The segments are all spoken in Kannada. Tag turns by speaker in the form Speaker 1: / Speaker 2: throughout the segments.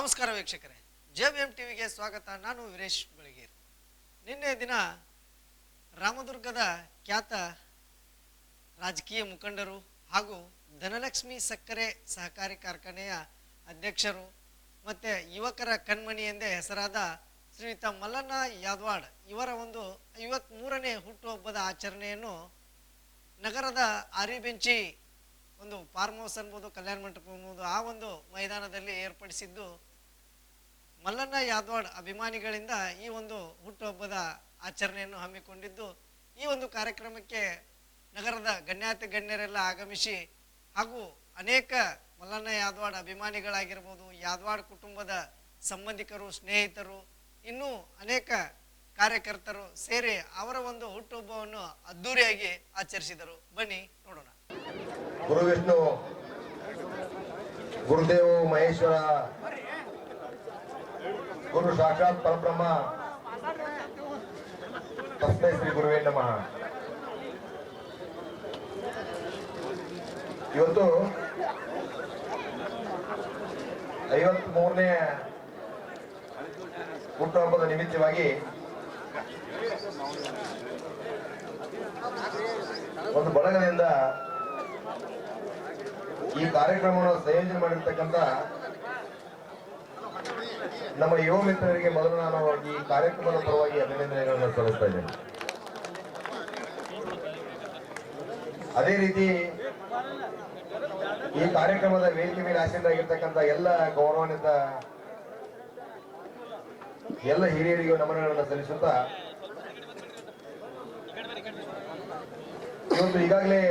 Speaker 1: ನಮಸ್ಕಾರ ವೀಕ್ಷಕರೇ, JBM ಟಿವಿಗೆ ಸ್ವಾಗತ. ನಾನು ವೀರೇಶ್ ಬೆಳಗೇರಿ. ನಿನ್ನೆ ದಿನ ರಾಮದುರ್ಗದ ಖ್ಯಾತ ರಾಜಕೀಯ ಮುಖಂಡರು ಹಾಗೂ ಧನಲಕ್ಷ್ಮಿ ಸಕ್ಕರೆ ಸಹಕಾರಿ ಕಾರ್ಖಾನೆಯ ಅಧ್ಯಕ್ಷರು ಮತ್ತು ಯುವಕರ ಕಣ್ಮಣಿ ಎಂದೇ ಹೆಸರಾದ ಶ್ರೀಯುತ ಮಲ್ಲಣ್ಣ ಯಾದವಾಡ್ ಇವರ ಒಂದು 53ನೇ ಹುಟ್ಟುಹಬ್ಬದ ಆಚರಣೆಯನ್ನು ನಗರದ ಆರಿಬೆಂಚಿ ಒಂದು ಫಾರ್ಮ್ ಹೌಸ್ ಅನ್ಬೋದು, ಕಲ್ಯಾಣ ಮಂಟಪ ಅನ್ಬೋದು, ಆ ಒಂದು ಮೈದಾನದಲ್ಲಿ ಏರ್ಪಡಿಸಿದ್ದು ಮಲ್ಲಣ್ಣ ಯಾದವಾಡ್ ಅಭಿಮಾನಿಗಳಿಂದ ಈ ಒಂದು ಹುಟ್ಟುಹಬ್ಬದ ಆಚರಣೆಯನ್ನು ಹಮ್ಮಿಕೊಂಡಿದ್ದು. ಈ ಒಂದು ಕಾರ್ಯಕ್ರಮಕ್ಕೆ ನಗರದ ಗಣ್ಯಾತಿ ಗಣ್ಯರೆಲ್ಲ ಆಗಮಿಸಿ ಹಾಗೂ ಅನೇಕ ಮಲ್ಲಣ್ಣ ಯಾದವಾಡ್ ಅಭಿಮಾನಿಗಳಾಗಿರ್ಬೋದು, ಯಾದವಾಡ್ ಕುಟುಂಬದ ಸಂಬಂಧಿಕರು, ಸ್ನೇಹಿತರು, ಇನ್ನೂ ಅನೇಕ ಕಾರ್ಯಕರ್ತರು ಸೇರಿ ಅವರ ಒಂದು ಹುಟ್ಟುಹಬ್ಬವನ್ನು ಅದ್ದೂರಿಯಾಗಿ ಆಚರಿಸಿದರು. ಬನ್ನಿ ನೋಡೋಣ.
Speaker 2: ಗುರು ವಿಷ್ಣು, ಗುರುದೇವ್ ಮಹೇಶ್ವರ, ಗುರು ಸಾಕ್ಷಾತ್ ಪರಬ್ರಹ್ಮ ತಸ್ಮೈ ಶ್ರೀ ಗುರುವೇ ನಮಃ. ಇವತ್ತು 53ನೇ ಹುಟ್ಟುಹಬ್ಬದ ನಿಮಿತ್ತವಾಗಿ ಒಂದು ಬಳಗದಿಂದ ಈ ಕಾರ್ಯಕ್ರಮವನ್ನು ಸಂಯೋಜನೆ ಮಾಡಿರ್ತಕ್ಕಂಥ ನಮ್ಮ ಯುವ ಮಿತ್ರರಿಗೆ ಮೊದಲು ನಾನು ಈ ಕಾರ್ಯಕ್ರಮದ ಪರವಾಗಿ ಅಭಿನಂದನೆಗಳನ್ನು ಸಲ್ಲಿಸ್ತಾ ಇದ್ದೇನೆ. ಅದೇ ರೀತಿ ಈ ಕಾರ್ಯಕ್ರಮದ ವೇದಿಕೆ ಮೇಲೆ ಆಸೀನರಾಗಿರ್ತಕ್ಕಂಥ ಎಲ್ಲ ಗೌರವಾನ್ವಿತ ಎಲ್ಲ ಹಿರಿಯರಿಗೂ ನಮನಗಳನ್ನು ಸಲ್ಲಿಸುತ್ತಾ, ಇವತ್ತು ಈಗಾಗಲೇ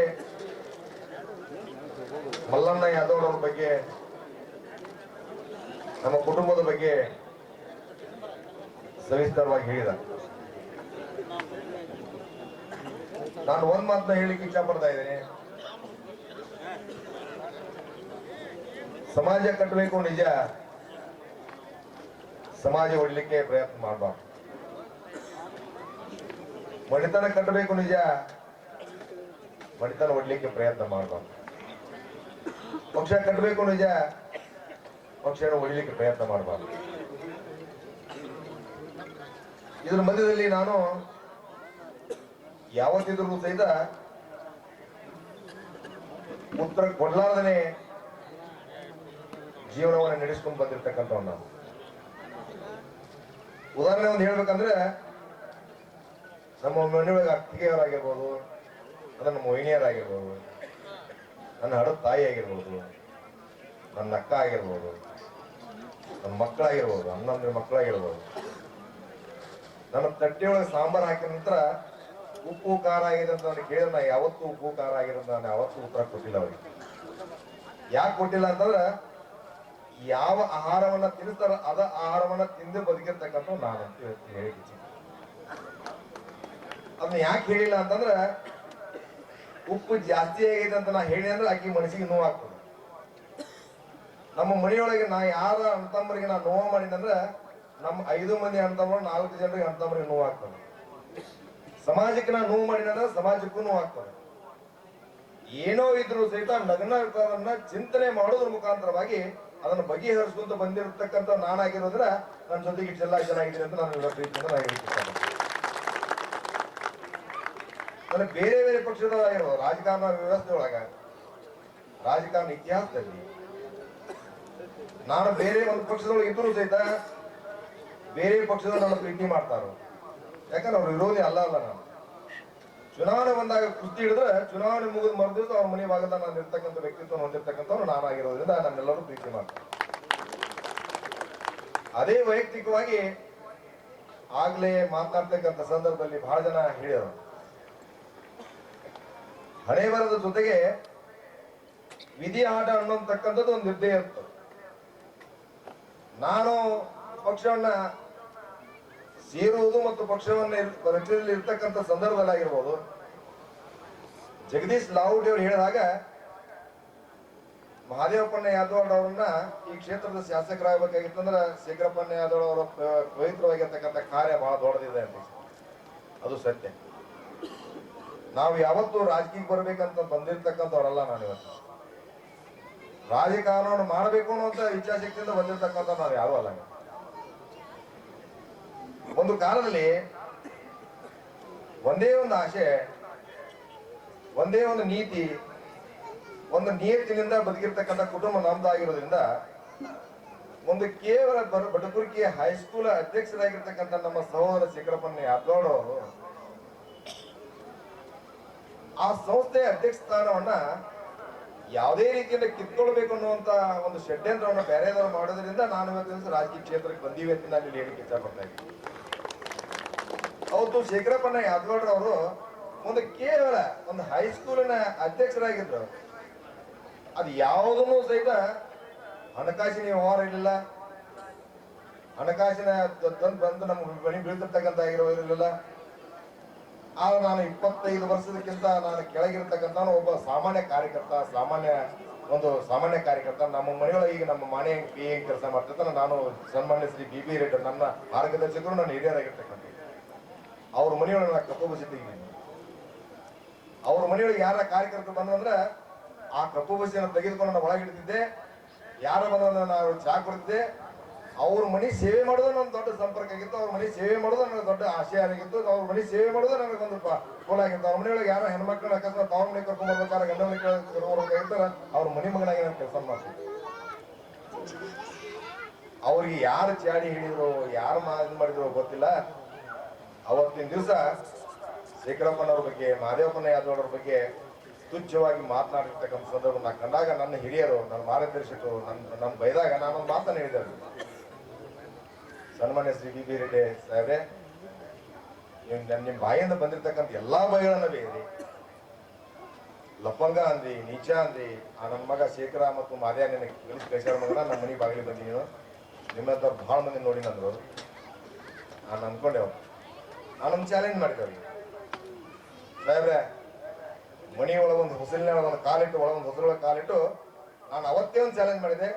Speaker 2: ಮಲ್ಲಣ್ಣ ಯಾದವ್ ಅವರ ಬಗ್ಗೆ, ನಮ್ಮ ಕುಟುಂಬದ ಬಗ್ಗೆ ಸವಿಸ್ತರವಾಗಿ ಹೇಳಿದ. ನಾನು ಒಂದ್ ಮಾತನ್ನ ಹೇಳಿಕ್ಕೆ ಇಷ್ಟಪಡ್ತಾ ಇದ್ದೇನೆ. ಸಮಾಜ ಕಟ್ಟಬೇಕು ನಿಜ, ಸಮಾಜ ಒಡ್ಲಿಕ್ಕೆ ಪ್ರಯತ್ನ ಮಾಡಬಾರ್ದು. ಮಣಿತನ ಕಟ್ಟಬೇಕು ನಿಜ, ಮಣಿತನ ಒಡ್ಲಿಕ್ಕೆ ಪ್ರಯತ್ನ ಮಾಡಬಾರ್ದು. ಪಕ್ಷ ಕಟ್ಟಬೇಕು ನಿಜ, ಪಕ್ಷನ ಒಡಿಲಿಕ್ಕೆ ಪ್ರಯತ್ನ ಮಾಡಬಾರ್ದು. ಇದರ ಮಧ್ಯದಲ್ಲಿ ನಾನು ಯಾವತ್ತಿದ್ರೂ ಸಹಿತ ಉತ್ತರ ಕೊಡ್ಲಾರ್ದನೆ ಜೀವನವನ್ನು ನಡೆಸ್ಕೊಂಡು ಬಂದಿರ್ತಕ್ಕಂಥವ್ ನಾನು. ಉದಾಹರಣೆ ಒಂದು ಹೇಳ್ಬೇಕಂದ್ರೆ, ನಮ್ಮ ಮನೆಯೊಳಗೆ ಅತ್ತಿಗೆಯವರಾಗಿರ್ಬೋದು, ಅಂದ್ರೆ ನಮ್ಮ ವೈನಿಯರಾಗಿರ್ಬೋದು, ನನ್ನ ಹಡದ ತಾಯಿ ಆಗಿರ್ಬೋದು, ನನ್ನ ಅಕ್ಕ ಆಗಿರ್ಬೋದು, ನನ್ನ ಮಕ್ಕಳಾಗಿರ್ಬೋದು, ಅಣ್ಣಂದ್ರ ಮಕ್ಕಳಾಗಿರ್ಬೋದು, ನನ್ನ ತಟ್ಟೆಯೊಳಗೆ ಸಾಂಬಾರು ಹಾಕಿದ ನಂತರ ಉಪ್ಪು ಖಾರ ಆಗಿದೆ ಅಂತ ನಾನು ಕೇಳಿದ್ರೆ ನಾ ಯಾವತ್ತೂ ಉಪ್ಪು ಖಾರ ಆಗಿದೆ ನಾನು ಯಾವತ್ತೂ ಉತ್ತರ ಕೊಟ್ಟಿಲ್ಲ ಅವ್ರಿಗೆ. ಯಾಕೆ ಕೊಟ್ಟಿಲ್ಲ ಅಂತಂದ್ರೆ, ಯಾವ ಆಹಾರವನ್ನ ತಿನ್ನಿಸ್ತಾರ ಅದ ಆಹಾರವನ್ನ ತಿಂದು ಬದುಕಿರ್ತಕ್ಕಂಥ ನಾನಂತ ಹೇಳಿಕೆ. ಅದನ್ನ ಯಾಕೆ ಹೇಳಿಲ್ಲ ಅಂತಂದ್ರೆ, ಉಪ್ಪು ಜಾಸ್ತಿ ಆಗಿದೆ ಅಂತ ನಾ ಹೇಳಿ ಅಂದ್ರೆ ಆಕಿ ಮನಸ್ಸಿಗೆ ನೋವು ಆಗ್ತದೆ. ನಮ್ಮ ಮನೆಯೊಳಗೆ ನಾ ಯಾರ ಅಣ್ತಮ್ಮರಿಗೆ ನಾ ನೋವು ಮಾಡಿದಂದ್ರೆ, ನಮ್ಮ 5 ಮಂದಿ ಅಣ್ತಮ್ಮರು 4 ಜನರಿಗೆ ಅಣ್ತಮ್ಮರಿಗೆ ನೋವು ಆಗ್ತದೆ. ಸಮಾಜಕ್ಕೆ ನಾ ನೋವು ಮಾಡಿದಂದ್ರೆ ಸಮಾಜಕ್ಕೂ ನೋವು ಆಗ್ತದೆ. ಏನೋ ಇದ್ರು ಸಹಿತ ನಗ್ನವನ್ನ ಚಿಂತನೆ ಮಾಡೋದ್ರ ಮುಖಾಂತರವಾಗಿ ಅದನ್ನು ಬಗೆಹರಿಸ್ಕೊಂತ ಬಂದಿರತಕ್ಕಂಥ ನಾನಾಗಿರೋದ್ರ ನನ್ನ ಜೊತೆಗೆ ಇಷ್ಟೆಲ್ಲ ಚೆನ್ನಾಗಿದ್ದೀನಿ ಅಂತ ನಾನು ಪ್ರೀತಿಯಿಂದ ನಾನು ಹೇಳ್ತಿದ್ದೇನೆ. ನನಗೆ ಬೇರೆ ಬೇರೆ ಪಕ್ಷದ ರಾಜಕಾರಣ ವ್ಯವಸ್ಥೆ ಒಳಗ, ರಾಜಕಾರಣ ಇತಿಹಾಸದಲ್ಲಿ ನಾನು ಬೇರೆ ಒಂದು ಪಕ್ಷದೊಳಗೆ ಇದ್ರೂ ಸಹಿತ ಬೇರೆ ಪಕ್ಷದವ್ರು ನನ್ನ ಪ್ರೀತಿ ಮಾಡ್ತಾರೋ. ಯಾಕಂದ್ರೆ ಅವ್ರ ವಿರೋಧಿ ಅಲ್ಲ. ನಾನು ಚುನಾವಣೆ ಬಂದಾಗ ಕುಸ್ತಿ ಹಿಡಿದ್ರೆ ಚುನಾವಣೆ ಮುಗಿದ ಮರದಿವ್ಸ ಅವ್ರ ಮನೆ ಭಾಗದ ನಾನು ಇರ್ತಕ್ಕಂಥ ವ್ಯಕ್ತಿತ್ವ ಹೊಂದಿರ್ತಕ್ಕಂಥವ್ರು ನಾನಾಗಿರೋದ್ರಿಂದ ನನ್ನೆಲ್ಲರೂ ಪ್ರೀತಿ ಮಾಡ್ತಾರೆ. ಅದೇ ವೈಯಕ್ತಿಕವಾಗಿ ಆಗ್ಲೇ ಮಾತನಾಡ್ತಕ್ಕಂಥ ಸಂದರ್ಭದಲ್ಲಿ ಬಹಳ ಜನ ಹೇಳಿದರು, ಹಣೆ ಬರದ ಜೊತೆಗೆ ವಿಧಿ ಆಟ ಅನ್ನೋತಕ್ಕಂಥದ್ದು ಒಂದು ನಿರ್ಣಯ ಇರ್ತದೆ. ನಾನು ಪಕ್ಷವನ್ನ ಸೇರುವುದು ಮತ್ತು ಪಕ್ಷವನ್ನ ರಚನೆಯಲ್ಲಿ ಇರ್ತಕ್ಕಂಥ ಸಂದರ್ಭದಲ್ಲಿ ಆಗಿರ್ಬೋದು, ಜಗದೀಶ್ ಲಾವುಟಿ ಅವರು ಹೇಳಿದಾಗ ಮಹಾದೇವಪ್ಪಣ್ಣ ಯಾದವಾಡ್ ಅವರನ್ನ ಈ ಕ್ಷೇತ್ರದ ಶಾಸಕರಾಗಬೇಕಾಗಿತ್ತಂದ್ರೆ ಶೇಖರಪ್ಪಣ್ಣ ಯಾದವ್ ಅವರ ಪವಿತ್ರವಾಗಿರ್ತಕ್ಕಂಥ ಕಾರ್ಯ ಬಹಳ ದೊಡ್ಡದಿದೆ ಅಂತ. ಅದು ಸತ್ಯ. ನಾವು ಯಾವತ್ತೂ ರಾಜಕೀಯಕ್ಕೆ ಬರ್ಬೇಕಂತ ಬಂದಿರ್ತಕ್ಕಂಥವ್ರಲ್ಲ. ನಾನು ಇವತ್ತು ರಾಜಕಾರಣವನ್ನು ಮಾಡಬೇಕು ಅನ್ನುವಂತ ಇಚ್ಛಾಶಕ್ತಿಯಿಂದ ಬಂದಿರತಕ್ಕಂಥ ನಾವು ಯಾರು ಅಲ್ಲ. ಒಂದು ಕಾಲದಲ್ಲಿ ಒಂದೇ ಒಂದು ಆಶೆ, ಒಂದೇ ಒಂದು ನೀತಿ, ಒಂದು ನಿಯತ್ತಿನಿಂದ ಬದುಕಿರ್ತಕ್ಕಂಥ ಕುಟುಂಬ ನಮ್ದಾಗಿರೋದ್ರಿಂದ ಒಂದು ಕೇವಲ ಬಟಕುರ್ಕಿ ಹೈಸ್ಕೂಲ್ ಅಧ್ಯಕ್ಷರಾಗಿರ್ತಕ್ಕಂಥ ನಮ್ಮ ಸಹೋದರ ಶಿಖರಪ್ಪನ ಯಾದವಾಡ್ ಅವರು ಆ ಸಂಸ್ಥೆಯ ಅಧ್ಯಕ್ಷ ಸ್ಥಾನವನ್ನ ಯಾವುದೇ ರೀತಿಯಿಂದ ಕಿತ್ಕೊಳ್ಬೇಕು ಅನ್ನುವಂತ ಒಂದು ಷಡ್ಯಂತ್ರವನ್ನು ಬೇರೆದವರು ಮಾಡೋದ್ರಿಂದ ನಾನು ಇವತ್ತು ದಿವಸ ರಾಜಕೀಯ ಕ್ಷೇತ್ರಕ್ಕೆ ಬಂದೀವಿ ಅಂತ ನಾನು ಹೇಳಿಕ್ಕೆ ಇಷ್ಟಪಡ್ತಾ ಇದ್ದೀನಿ. ಅವತ್ತು ಶೇಖರಪ್ಪನ ಯಾದವಾಡ್ರವರು ಒಂದು ಕೇವಲ ಒಂದು ಹೈಸ್ಕೂಲಿನ ಅಧ್ಯಕ್ಷರಾಗಿದ್ರು. ಅದು ಯಾವುದನ್ನು ಸಹಿತ ಹಣಕಾಸಿನ ವ್ಯವಹಾರ ಇರಲಿಲ್ಲ, ಹಣಕಾಸಿನ ತಂದು ಬಂದು ನಮ್ಮ ಬಳಿ ಬೀಳ್ತಿರ್ತಕ್ಕಂಥ ಇರಲಿಲ್ಲ. ಆದ್ರೆ ನಾನು 25 ವರ್ಷದಕ್ಕಿಂತ ನಾನು ಕೆಳಗಿರ್ತಕ್ಕಂಥ ಒಬ್ಬ ಸಾಮಾನ್ಯ ಕಾರ್ಯಕರ್ತ. ನಮ್ಮ ಮನೆಯೊಳಗೆ ಈಗ ನಮ್ಮ ಮನೆ PA ಕೆಲಸ ಮಾಡ್ತಿರ್ತಾನೆ. ನಾನು ಸನ್ಮಾನ್ಯ ಶ್ರೀ BB ರೆಡ್ಡಿ ನನ್ನ ಮಾರ್ಗದರ್ಶಕರು, ನನ್ನ ಹಿರಿಯರಾಗಿರ್ತಕ್ಕಂಥ ಅವ್ರ ಮನೆಯೊಳಗೆ ನಾನು ಕಪ್ಪು ಬಸ್ ತೆಗಿದ್ದೀನಿ. ಅವ್ರ ಮನೆಯೊಳಗೆ ಯಾರ ಕಾರ್ಯಕರ್ತರು ಬಂದಂದ್ರೆ ಆ ಕಪ್ಪು ಬಸ್ಸಿಯನ್ನು ತೆಗೆದುಕೊಂಡು ನಾನು ಒಳಗಿಡ್ತಿದ್ದೆ. ಯಾರ ಬಂದ ನಾನು ಚಾ ಕೊಡ್ತಿದ್ದೆ. ಅವ್ರ ಮನೆ ಸೇವೆ ಮಾಡೋದು ನನ್ನ ದೊಡ್ಡ ಸಂಪರ್ಕ ಆಗಿತ್ತು. ಅವ್ರ ಮನೆ ಸೇವೆ ಮಾಡೋದು ನನಗೆ ದೊಡ್ಡ ಆಶಯ ಆಗಿತ್ತು. ಅವ್ರ ಮನೆ ಸೇವೆ ಮಾಡೋದು ನನಗೊಂದು ಫೋನ್ ಆಗಿತ್ತು. ಅವ್ರ ಮನೆಯೊಳಗೆ ಯಾರೋ ಹೆಣ್ಮಕ್ಳು ಅಕಸ್ಮಾತ್ ಅವ್ರ ಮನೆ ಕರ್ಕೊಂಡ್ ಬರ್ಬೇಕಾದ್ರೆ ಗಂಡ ಮನೆ ಕರ್ಕೊಂಡ್ಬರ್ಬೇಕಾಗಿರ್ತಾರ, ಅವ್ರ ಮನೆ ಮಗನಾಗಿ ನಾನು ಕೆಲಸ ಮಾಡ್ತೀನಿ. ಅವ್ರಿಗೆ ಯಾರು ಚಾಡಿ ಹಿಡಿದ್ರು, ಯಾರು ಇದು ಮಾಡಿದ್ರು ಗೊತ್ತಿಲ್ಲ. ಅವತ್ತಿನ ದಿವಸ ಶೇಖರಪ್ಪನವ್ರ ಬಗ್ಗೆ, ಮಹದೇವಪ್ಪನ ಯಾದವಾಡ್ ಅವ್ರ ಬಗ್ಗೆ ತುಚ್ಛವಾಗಿ ಮಾತನಾಡಿರ್ತಕ್ಕಂಥ ಸಂದರ್ಭ ನಾ ಕಂಡಾಗ ನನ್ನ ಹಿರಿಯರು, ನನ್ನ ಮಾರ್ಗದರ್ಶಕರು ನನ್ನ ಬೈದಾಗ ನಾನೊಂದು ಮಾತನ್ನು ಹೇಳಿದೆ. ಸನ್ಮಾನ್ಯ ಶ್ರೀ BB ರೆಡ್ಡಿ ಸಾಹೇಬ್ರೆ, ನಿಮ್ಮ ಬಾಯಿಂದ ಬಂದಿರ್ತಕ್ಕಂಥ ಎಲ್ಲಾ ಬೈಗಳನ್ನ ಬೇರಿ, ಲಪ್ಪಂಗ ಅಂದ್ರಿ, ನೀಚ ಅಂದ್ರಿ. ಆ ನನ್ನ ಮಗ ಶೇಖರ ಮತ್ತು ಮಾದ್ಯ ನಿನಗೆ ಕಳಿಸಿ ಮಗನ ನಮ್ಮ ಮನೆ ಬಾಗಿಲಿ ಬಂದಿ. ನೀನು ನಿಮ್ಮಂತವ್ರು ಬಹಳ ಮಂದಿ ನೋಡಿ ನಂದ್ರು. ನಾನು ಅನ್ಕೊಂಡೆ, ನಾನೊಂದು ಚಾಲೆಂಜ್ ಮಾಡಿದೆ ಅವ್ರಿಗೆ. ಸಾಹೇಬ್ರೆ, ಮನಿ ಒಳಗೆ ಒಂದು ಹೊಸಲಿನ ಒಂದು ಕಾಲಿಟ್ಟು, ಒಳಗೊಂದು ಹೊಸಲೊಳಗೆ ಕಾಲಿಟ್ಟು ನಾನು ಅವತ್ತೇ ಒಂದು ಚಾಲೆಂಜ್ ಮಾಡಿದೆ.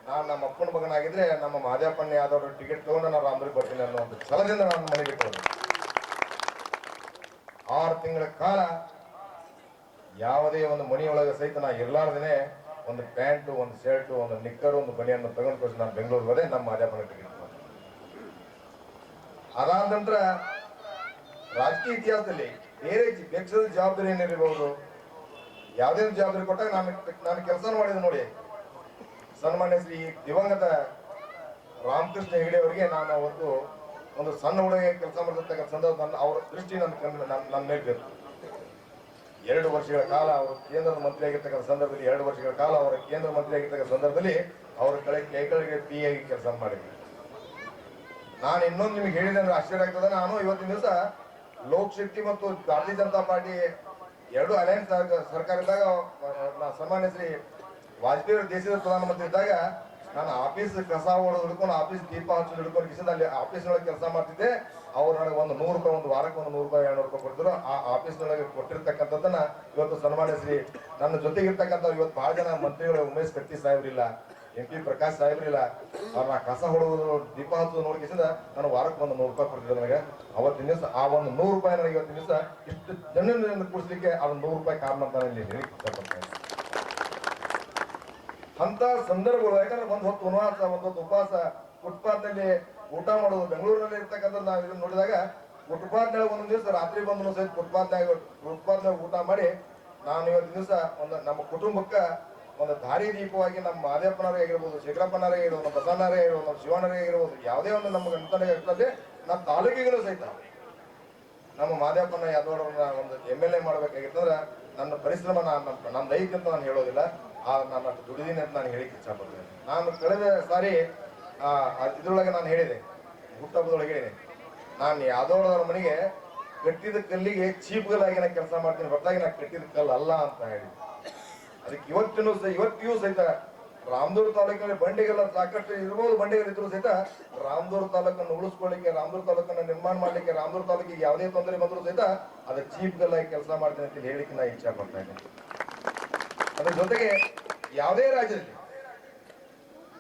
Speaker 2: ನಾನು ನಮ್ಮ ಅಪ್ಪನ ಮಗನಾಗಿದ್ರೆ ನಮ್ಮ ಮಾದೇವಪ್ಪನ ಯಾವ್ದಾದ್ರು ಟಿಕೆಟ್ ತಗೊಂಡು ನಾನು ರಾಮದುರ್ಗ ಬರ್ತೀನಿ ಅನ್ನೋ ಒಂದು ಛಲದಿಂದ ನಾನು ಮನೆಗೆ ಇಟ್ಟು 6 ತಿಂಗಳ ಕಾಲ ಯಾವುದೇ ಒಂದು ಮನೆಯೊಳಗೆ ಸಹಿತ ನಾ ಇರ್ಲಾರ್ದೇನೆ ಒಂದು ಪ್ಯಾಂಟು, ಒಂದು ಶರ್ಟು, ಒಂದು ನಿಕ್ಕರು, ಒಂದು ಬನಿಯನ್ನು ತಗೊಂಡು ನಾನು ಬೆಂಗಳೂರು ಹೋದೆ. ನಮ್ಮ ಮಾದೇವಪ್ಪನ ಟಿಕೆಟ್ ಅದಾದ ನಂತರ ರಾಜಕೀಯ ಇತಿಹಾಸದಲ್ಲಿ ಬೇರೆ ಪಕ್ಷದ ಜವಾಬ್ದಾರಿ ಏನಿರಬಹುದು, ಯಾವುದೇ ಜವಾಬ್ದಾರಿ ಕೊಟ್ಟಾಗ ನಾನು ಕೆಲಸ ಮಾಡಿದೆ ನೋಡಿ. ಸನ್ಮಾನ್ಯ ಶ್ರೀ ದಿವಂಗತ ರಾಮಕೃಷ್ಣ ಹೆಗಡೆ ಅವರಿಗೆ ನಾನು ಅವತ್ತು ಒಂದು ಸಣ್ಣ ಹುಡುಗ ಕೆಲಸ ಮಾಡಿರ್ತಕ್ಕಂಥ ಸಂದರ್ಭ ಅವ್ರ ದೃಷ್ಟಿ ನನ್ನ ಮೇಲೆ ಬಿತ್ತು. 2 ವರ್ಷಗಳ ಕಾಲ ಅವರು ಕೇಂದ್ರದ ಮಂತ್ರಿ ಆಗಿರ್ತಕ್ಕಂಥ ಸಂದರ್ಭದಲ್ಲಿ, 2 ವರ್ಷಗಳ ಕಾಲ ಅವರ ಕೇಂದ್ರ ಮಂತ್ರಿ ಆಗಿರ್ತಕ್ಕಂಥ ಸಂದರ್ಭದಲ್ಲಿ ಅವರ ಕೈಗಳಿಗೆ PA ಆಗಿ ಕೆಲಸ ಮಾಡಿದ್ವಿ. ನಾನು ಇನ್ನೊಂದು ನಿಮ್ಗೆ ಹೇಳಿದೆ ಅಂದ್ರೆ ಆಶ್ಚರ್ಯ ಆಗ್ತದೆ. ನಾನು ಇವತ್ತಿನ ದಿವಸ ಲೋಕಶಕ್ತಿ ಮತ್ತು ಭಾರತೀಯ ಜನತಾ ಪಾರ್ಟಿ 2 ಅಲಯನ್ಸ್ ಸರ್ಕಾರ ಇದ್ದಾಗ, ಸನ್ಮಾನ್ಯ ಶ್ರೀ ವಾಜಪೇಯಿ ದೇಶದ ಪ್ರಧಾನಮಂತ್ರಿ ಇದ್ದಾಗ ನಾನು ಆಫೀಸ್ ಕಸ ಹೊಡೆದು ಹಿಡ್ಕೊಂಡು, ಆಫೀಸ್ ದೀಪ ಹಚ್ಚಿ ಹಿಡ್ಕೊಂಡು ಕಿಸಿಂದ ಅಲ್ಲಿ ಆಫೀಸ್ನೊಳಗೆ ಕೆಲಸ ಮಾಡ್ತಿದ್ದೆ. ಅವ್ರು ನನಗೆ ಒಂದು 100 ರೂಪಾಯಿ, ಒಂದು ವಾರಕ್ಕೆ ಒಂದು 100 ರೂಪಾಯಿ, 200 ರೂಪಾಯಿ ಕೊಡ್ತಿದ್ರು. ಆ ಆಫೀಸ್ನೊಳಗೆ ಕೊಟ್ಟಿರ್ತಕ್ಕಂಥದ್ದನ್ನ ಇವತ್ತು ಸನ್ಮಾನ್ಯ ಶ್ರೀ ನನ್ನ ಜೊತೆಗಿರ್ತಕ್ಕಂಥ ಇವತ್ತು ಬಹಳ ಜನ ಮಂತ್ರಿಗಳು, ಉಮೇಶ್ ಕತ್ತಿ ಸಾಹೇಬ್ರಿಲ್ಲ, MP ಪ್ರಕಾಶ್ ಸಾಹೇಬ್ರಿಲ್ಲ, ಅವ್ರನ್ನ ಕಸ ಹೊಡುವುದು, ದೀಪ ಹಚ್ಚೋದು ನೋಡ್ಕಿಸಿಂದ ನಾನು ವಾರಕ್ಕೆ ಒಂದು 100 ರೂಪಾಯಿ ಕೊಡ್ತಿದ್ದೆ ನನಗೆ. ಅವತ್ತಿನ ದಿವಸ ಆ ಒಂದು 100 ರೂಪಾಯಿ ನನಗೆ ಇವತ್ತಿನ ದಿವಸ ಇಷ್ಟು ಜನರಿಂದ ಕೂಡಿಸ್ಲಿಕ್ಕೆ ಅದೊಂದು 100 ರೂಪಾಯಿ ಕಾರಣ ಅಂತ ಇಲ್ಲಿ ಹೇಳಿ ಇಷ್ಟಪಡ್ತೇನೆ. ಅಂತ ಸಂದರ್ಭಗಳು, ಯಾಕಂದ್ರೆ ಒಂದು ಹೊತ್ತು ವನವಾಸ, ಒಂದು ಹೊತ್ತು ಉಪವಾಸ, ಫುಟ್ಪಾತ್ನಲ್ಲಿ ಊಟ ಮಾಡೋದು. ಬೆಂಗಳೂರಿನಲ್ಲಿ ಇರ್ತಕ್ಕಂಥ ನಾವು ಇದನ್ನ ನೋಡಿದಾಗ ಫುಟ್ಪಾತ್ನಾಗ ಒಂದೊಂದು ದಿವಸ ರಾತ್ರಿ ಬಂದು ಸಹಿತ ಫುಟ್ಪಾತ್ನಾಗ ಊಟ ಮಾಡಿ ನಾನು ಇವತ್ತಿನ ದಿವಸ ಒಂದು ನಮ್ಮ ಕುಟುಂಬಕ್ಕೆ ಒಂದು ದಾರಿ ದೀಪವಾಗಿ ನಮ್ಮ ಮಾದೇವಪ್ಪನವರೇ ಆಗಿರ್ಬೋದು, ಶೇಖರಪ್ಪನವರೇ ಆಗಿರ್ಬೋದು, ನಮ್ಮ ಬಸವಣ್ಣರೇ ಆಗಿರ್ಬೋದು, ನಮ್ಮ ಶಿವಣ್ಣರೇ ಆಗಿರ್ಬೋದು, ಯಾವುದೇ ಒಂದು ನಮ್ಮ ಗಂಟನೆ ಇರ್ತದೆ. ನಮ್ಮ ತಾಲೂಕಿಗೂ ಸಹಿತ ನಮ್ಮ ಮಾದೇವಪ್ಪನ ಯಾದವಾಡವ್ರನ್ನ ಒಂದು MLA ಮಾಡ್ಬೇಕಾಗಿತ್ತಂದ್ರೆ ನನ್ನ ಪರಿಶ್ರಮ ನನ್ನ ಐತಿ ಅಂತ ನಾನು ಹೇಳೋದಿಲ್ಲ. ನಾನು ಅಷ್ಟು ದುಡಿದೀನಿ ಅಂತ ನಾನು ಹೇಳಿಕ್ಕೆ ಇಷ್ಟಪಡ್ತೇನೆ. ನಾನು ಕಳೆದ ಸಾರಿ ಇದ್ರೊಳಗೆ ನಾನು ಹೇಳಿದೆ, ಹುಟ್ಟಹಬ್ಬದೊಳಗೆ ಹೇಳಿದೆ, ನಾನು ಯಾದವಾಡವ್ರ ಮನೆಗೆ ಕಟ್ಟಿದ ಕಲ್ಲಿಗೆ ಚೀಪ್ಗಳಾಗಿ ನಾನು ಕೆಲಸ ಮಾಡ್ತೀನಿ, ಹೊರತಾಗಿ ನಾನು ಕಟ್ಟಿದ ಕಲ್ಲು ಅಲ್ಲ ಅಂತ ಹೇಳಿ. ಅದಕ್ಕೆ ಇವತ್ತಿಗೂ ಸಹಿತ ರಾಮದುರ್ಗ ತಾಲೂಕಿನಲ್ಲಿ ಬಂಡೆಗೆಲ್ಲ ಸಾಕಷ್ಟು ಇರ್ಬೋದು, ಬಂಡೆಗಳಿದ್ರು ಸಹಿತ ರಾಮದುರ್ಗ ತಾಲೂಕನ್ನು ಉಳಿಸ್ಕೊಳ್ಳಿಕ್ಕೆ, ರಾಮದುರ್ಗ ತಾಲೂಕನ್ನು ನಿರ್ಮಾಣ ಮಾಡ್ಲಿಕ್ಕೆ, ರಾಮದುರ್ಗ ತಾಲೂಕಿಗೆ ಯಾವುದೇ ತೊಂದರೆ ಬಂದರೂ ಸಹಿತ ಅದು ಚೀಪ್ಗಳಾಗಿ ಕೆಲಸ ಮಾಡ್ತೀನಿ ಅಂತ ಹೇಳಿಕ್ಕೆ ನಾನು ಇಚ್ಛೆ ಪಡ್ತಾ ಇದ್ದೇನೆ. ಅದ್ರ ಜೊತೆಗೆ ಯಾವುದೇ ರಾಜ್ಯದಲ್ಲಿ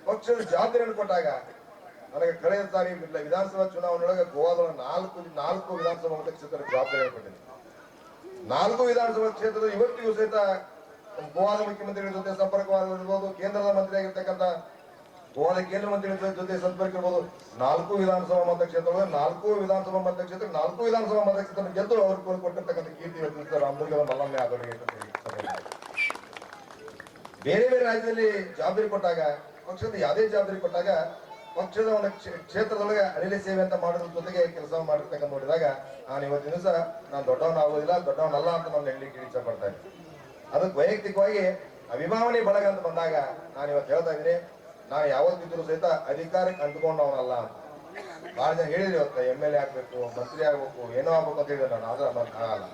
Speaker 2: ಪಕ್ಷದ ಜವಾಬ್ದಾರಿಯನ್ನು ಕೊಟ್ಟಾಗ ನನಗೆ ಕಳೆದ ಸಾರಿ ವಿಧಾನಸಭಾ ಚುನಾವಣೆಯೊಳಗೆ ಗೋವಾದೊಳಗೆ 4 ವಿಧಾನಸಭಾ ಮತಕ್ಷೇತ್ರ ಜವಾಬ್ದಾರಿಯನ್ನು ಕೊಟ್ಟಿದೆ. 4 ವಿಧಾನಸಭಾ ಕ್ಷೇತ್ರದ ಇವತ್ತಿಗೂ ಸಹಿತ ಗೋವಾದ ಮುಖ್ಯಮಂತ್ರಿಗಳ ಜೊತೆ ಸಂಪರ್ಕವಾಗಿರ್ಬೋದು, ಕೇಂದ್ರದ ಮಂತ್ರಿ ಆಗಿರ್ತಕ್ಕಂಥ ಗೋವಾದ ಕೇಂದ್ರ ಮಂತ್ರಿಗಳ ಜೊತೆ ಸಂಪರ್ಕ ಇರ್ಬೋದು. 4 ವಿಧಾನಸಭಾ ಮತಕ್ಷೇತ್ರಗಳು, 4 ವಿಧಾನಸಭಾ ಮತಕ್ಷೇತ್ರ, 4 ವಿಧಾನಸಭಾ ಮತಕ್ಷೇತ್ರ ಗೆದ್ದು ಅವ್ರಿಗೆ ಕೊಟ್ಟಿರ್ತಕ್ಕಂಥ ಕೀರ್ತಿ ಇವತ್ತು ರಾಮದುರ್ಗದ ಮಲ್ಲಮ್ಮ ಆದವರಿಗೆ. ಬೇರೆ ಬೇರೆ ರಾಜ್ಯದಲ್ಲಿ ಜವಾಬ್ದಾರಿ ಕೊಟ್ಟಾಗ, ಪಕ್ಷದ ಯಾವುದೇ ಜವಾಬ್ದಾರಿ ಕೊಟ್ಟಾಗ, ಪಕ್ಷದ ಒಂದು ಕ್ಷೇತ್ರದೊಳಗೆ ಅನಿಲ ಸೇವೆ ಅಂತ ಮಾಡೋದ್ರ ಜೊತೆಗೆ ಕೆಲಸ ಮಾಡಿರ್ತಕ್ಕಂಥ ನೋಡಿದಾಗ ನಾನು ಇವತ್ತಿನ ದಿವಸ ನಾನು ದೊಡ್ಡವನಾಗೋದಿಲ್ಲ, ದೊಡ್ಡವನಲ್ಲ ಅಂತ ನಾನು ಹೇಳಲಿಕ್ಕೆ ಇಚ್ಛೆ ಪಡ್ತಾ ಇದ್ದೀನಿ. ಅದಕ್ಕೆ ವೈಯಕ್ತಿಕವಾಗಿ ಅಭಿಮಾನಿ ಬಳಗ ಅಂತ ಬಂದಾಗ ನಾನು ಇವತ್ತು ಹೇಳ್ತಾ ಇದ್ದೀನಿ, ನಾನು ಯಾವತ್ತಿದ್ರು ಸಹಿತ ಅಧಿಕಾರಕ್ಕೆ ಅಂಟ್ಕೊಂಡವನಲ್ಲ ಅಂತ. ಬಹಳ ಜನ ಹೇಳಿದ್ರು ಇವತ್ತು MLA ಆಗ್ಬೇಕು, ಮಂತ್ರಿ ಆಗ್ಬೇಕು, ಏನೋ ಆಗ್ಬೇಕು ಅಂತ ಹೇಳಿದ್ರೆ ನಾನು ಆದ್ರೆ ಆಗಲ್ಲ.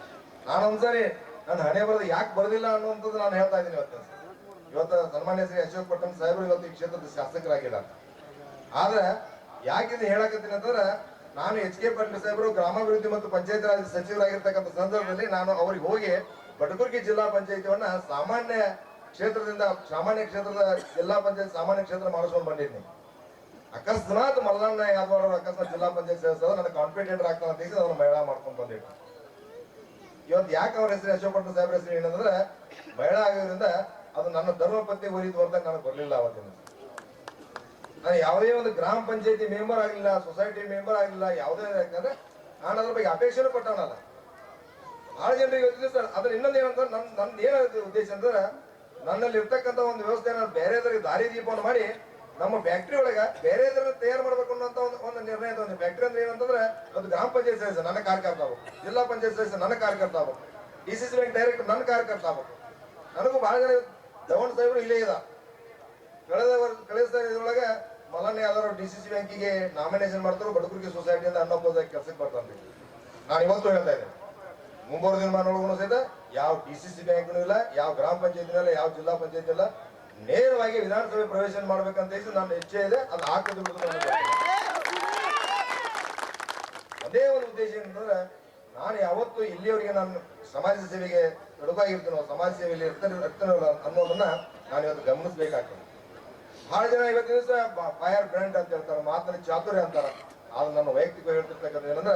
Speaker 2: ನಾನು ಒಂದ್ಸರಿ ನನ್ನ ಹಣೆ ಬರೋದು ಯಾಕೆ ಬರೋದಿಲ್ಲ ಅನ್ನುವಂಥದ್ದು ನಾನು ಹೇಳ್ತಾ ಇದ್ದೀನಿ. ಇವತ್ತು ಸನ್ಮಾನ್ಯ ಶ್ರೀ ಅಶೋಕ್ ಪಟ್ಟಣ ಸಾಹೇಬರು ಇವತ್ತು ಈ ಕ್ಷೇತ್ರದ ಶಾಸಕರಾಗಿದ್ದಾರೆ. ಆದ್ರೆ ಯಾಕಿಂದ ಹೇಳಕತ್ತೀನಿ ಅಂತಂದ್ರೆ, ನಾನು HK ಪಾಟೀಲ್ ಸಾಹೇಬರು ಗ್ರಾಮಾಭಿವೃದ್ಧಿ ಮತ್ತು ಪಂಚಾಯತ್ ರಾಜ್ ಸಚಿವರಾಗಿರ್ತಕ್ಕಂಥ ಸಂದರ್ಭದಲ್ಲಿ ನಾನು ಅವ್ರಿಗೆ ಹೋಗಿ ಬಟಕುರ್ಗಿ ಜಿಲ್ಲಾ ಪಂಚಾಯತಿಯನ್ನ ಸಾಮಾನ್ಯ ಕ್ಷೇತ್ರದ ಜಿಲ್ಲಾ ಪಂಚಾಯತ್ ಸಾಮಾನ್ಯ ಕ್ಷೇತ್ರ ಮಾಡಿಸ್ಕೊಂಡು ಬಂದಿದ್ದೀನಿ. ಅಕಸ್ಮಾತ್ ಮಲ್ಲಣ್ಣ ಯಾದವ್ ಅವರು ಅಕಸ್ಮಾತ್ ಜಿಲ್ಲಾ ಪಂಚಾಯತ್ ಸದಸ್ಯರು ನನ್ನ ಕಾನ್ಫಿಡೆಂಟ್ ಆಗ್ತಾನೆ ಅಂತ ಹೇಳಿ ಅದನ್ನು ಮಹಿಳಾ ಮಾಡ್ಕೊಂಡು ಬಂದಿಟ್ಟು. ಇವತ್ತು ಯಾಕೆ ಅವ್ರ ಹೆಸರು ಅಶೋಕ್ ಪಟ್ಟಣ ಸಾಹೇಬ್ರ ಹೆಸರು ಏನಂದ್ರೆ, ಮಹಿಳಾ ಆಗೋದ್ರಿಂದ ಅದು ನನ್ನ ಧರ್ಮಪತ್ನಿ ಒರಿದು ಅಂತ ನನಗೆ ಬರಲಿಲ್ಲ. ಅವತ್ತಿನ ನಾನು ಯಾವುದೇ ಒಂದು ಗ್ರಾಮ ಪಂಚಾಯತಿ ಮೆಂಬರ್ ಆಗಲಿಲ್ಲ, ಸೊಸೈಟಿ ಮೆಂಬರ್ ಆಗಲಿಲ್ಲ, ಯಾವುದೇ ಯಾಕಂದ್ರೆ ನಾನು ಅದ್ರ ಬಗ್ಗೆ ಅಪೇಕ್ಷೆನೂ ಪಟ್ಟವನಲ್ಲ. ಬಹಳ ಜನರಿಗೆ ಗೊತ್ತಿದೆ ಸರ್. ಅದ್ರ ಇನ್ನೊಂದು ಏನಂತ ನಂದು ಏನ ಉದ್ದೇಶ ಅಂದ್ರೆ, ನನ್ನಲ್ಲಿ ಇರ್ತಕ್ಕಂಥ ಒಂದು ವ್ಯವಸ್ಥೆ ಬೇರೆದರಿಗೆ ದಾರಿ ದೀಪವನ್ನು ಮಾಡಿ ನಮ್ಮ ಫ್ಯಾಕ್ಟ್ರಿ ಒಳಗ ಬೇರೆದರ ತಯಾರು ಮಾಡ್ಬೇಕು ಅನ್ನೋಂಥ ಒಂದು ನಿರ್ಣಯ ಒಂದು ಫ್ಯಾಕ್ಟ್ರಿ ಅಂದ್ರೆ ಏನಂತಂದ್ರೆ, ಅದು ಗ್ರಾಮ ಪಂಚಾಯತ್ ಸದಸ್ಯ ನನ್ನ ಕಾರ್ಯಕರ್ತ ಆಗ್ಬೇಕು, ಜಿಲ್ಲಾ ಪಂಚಾಯತ್ ಸದಸ್ಯ ನನ್ನ ಕಾರ್ಯಕರ್ತ ಆಗ್ಬೇಕು, DCC ಬ್ಯಾಂಕ್ ಡೈರೆಕ್ಟರ್ ನನ್ನ ಕಾರ್ಯಕರ್ತ ಆಗ್ಬೇಕು. ನನಗೂ ಬಹಳ ಜನ ದವಣ ಸಾಹೇಬರು ಇಲ್ಲೇ ಇದ ಕಳೆದ ಸಾರಿ ಇದ್ರೊಳಗೆ ಮಲ್ಲಣ್ಣ ಯಾವ್ದಾರು DCC ಬ್ಯಾಂಕಿಗೆ ನಾಮಿನೇಷನ್ ಮಾಡ್ತಾರೋ, ಬಡಕುರ್ಗಿ ಸೊಸೈಟಿಯಿಂದ ಅನ್ನೋಪೋಸ್ ಆಗಿ ಕೆಲಸಕ್ಕೆ ಬರ್ತಾರೆ. ನಾನು ಇವತ್ತು ಹೇಳ್ತಾ ಇದ್ದೇನೆ, ಮುಂಬರುವ ದಿನಮಾನೊಳಗೂ ಸಹಿತ ಯಾವ DCC ಬ್ಯಾಂಕ್ನೂ ಇಲ್ಲ, ಯಾವ ಗ್ರಾಮ ಪಂಚಾಯತಿನೂ ಇಲ್ಲ, ಯಾವ ಜಿಲ್ಲಾ ಪಂಚಾಯತಿ ಇಲ್ಲ, ನೇರವಾಗಿ ವಿಧಾನಸಭೆ ಪ್ರವೇಶ ಮಾಡ್ಬೇಕಂತ ಹೇಳಿ ನನ್ನ ಇಚ್ಛೆ ಇದೆ. ಅದು ಹಾಕದ ಅದೇ ಒಂದು ಉದ್ದೇಶ ಏನಂತಂದ್ರೆ, ನಾನು ಯಾವತ್ತು ಇಲ್ಲಿಯವರಿಗೆ ನಾನು ಸಮಾಜ ಸೇವೆಗೆ ತೊಡಕಾಗಿರ್ತೀನೋ, ಸಮಾಜ ಸೇವೆಯಲ್ಲಿ ಇರ್ತಾನೋ ಅನ್ನೋದನ್ನ ನಾನು ಇವತ್ತು ಗಮನಿಸಬೇಕಾಗ್ತದೆ. ಬಹಳ ಜನ ಇವತ್ತಿನ ದಿವಸ ಫೈರ್ ಬ್ರ್ಯಾಂಡ್ ಅಂತ ಹೇಳ್ತಾರೆ, ಮಾತಿನ ಚಾತುರ್ಯ ಅಂತಾರ. ಆದ್ರೆ ನಾನು ವೈಯಕ್ತಿಕ ಹೇಳ್ತಿರ್ತಕ್ಕಂಥ ಏನಂದ್ರೆ,